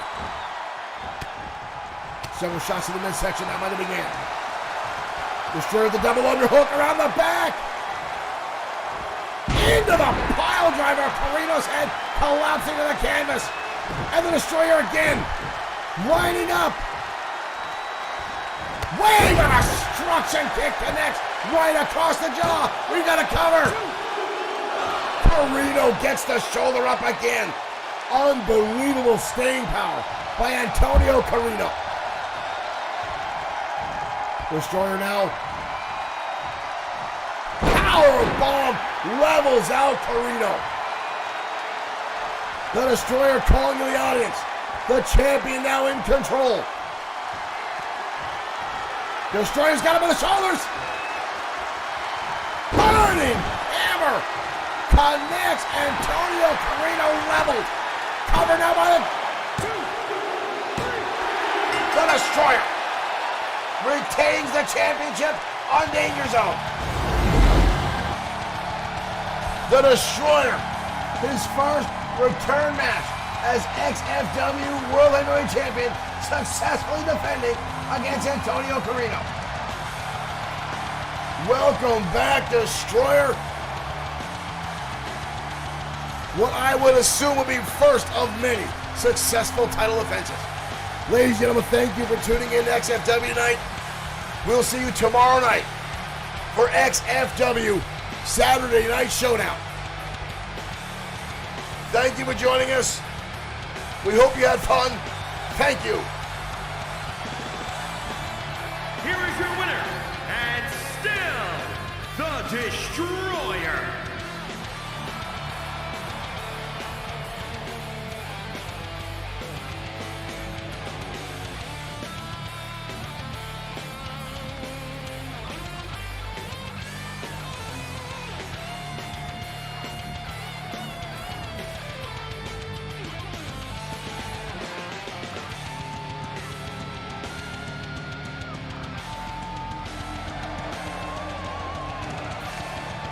Several shots to the midsection, that might have began. Destroyer with the double underhook around the back. Into the pile driver, Carino's head collapsing to the canvas. And the Destroyer again, lining up. Wave and a destruction kick connects right across the jaw. We got a cover. Carino gets the shoulder up again. Unbelievable staying power by Antonio Carino. Destroyer now. Powerbomb levels out Carino. The Destroyer calling to the audience. The champion now in control. Destroyer's got him on the shoulders. Burning hammer connects Antonio Carino leveled. Covered now by the Destroyer. Retains the championship on Danger Zone. The Destroyer, his first return match as XFW World Heavyweight Champion, successfully defending against Antonio Carino. Welcome back, Destroyer. What I would assume would be first of many successful title defenses. Ladies and gentlemen, thank you for tuning in to XFW Night. We'll see you tomorrow night for XFW Saturday Night Showdown. Thank you for joining us. We hope you had fun. Thank you. Here is your winner, and still the Destroyer.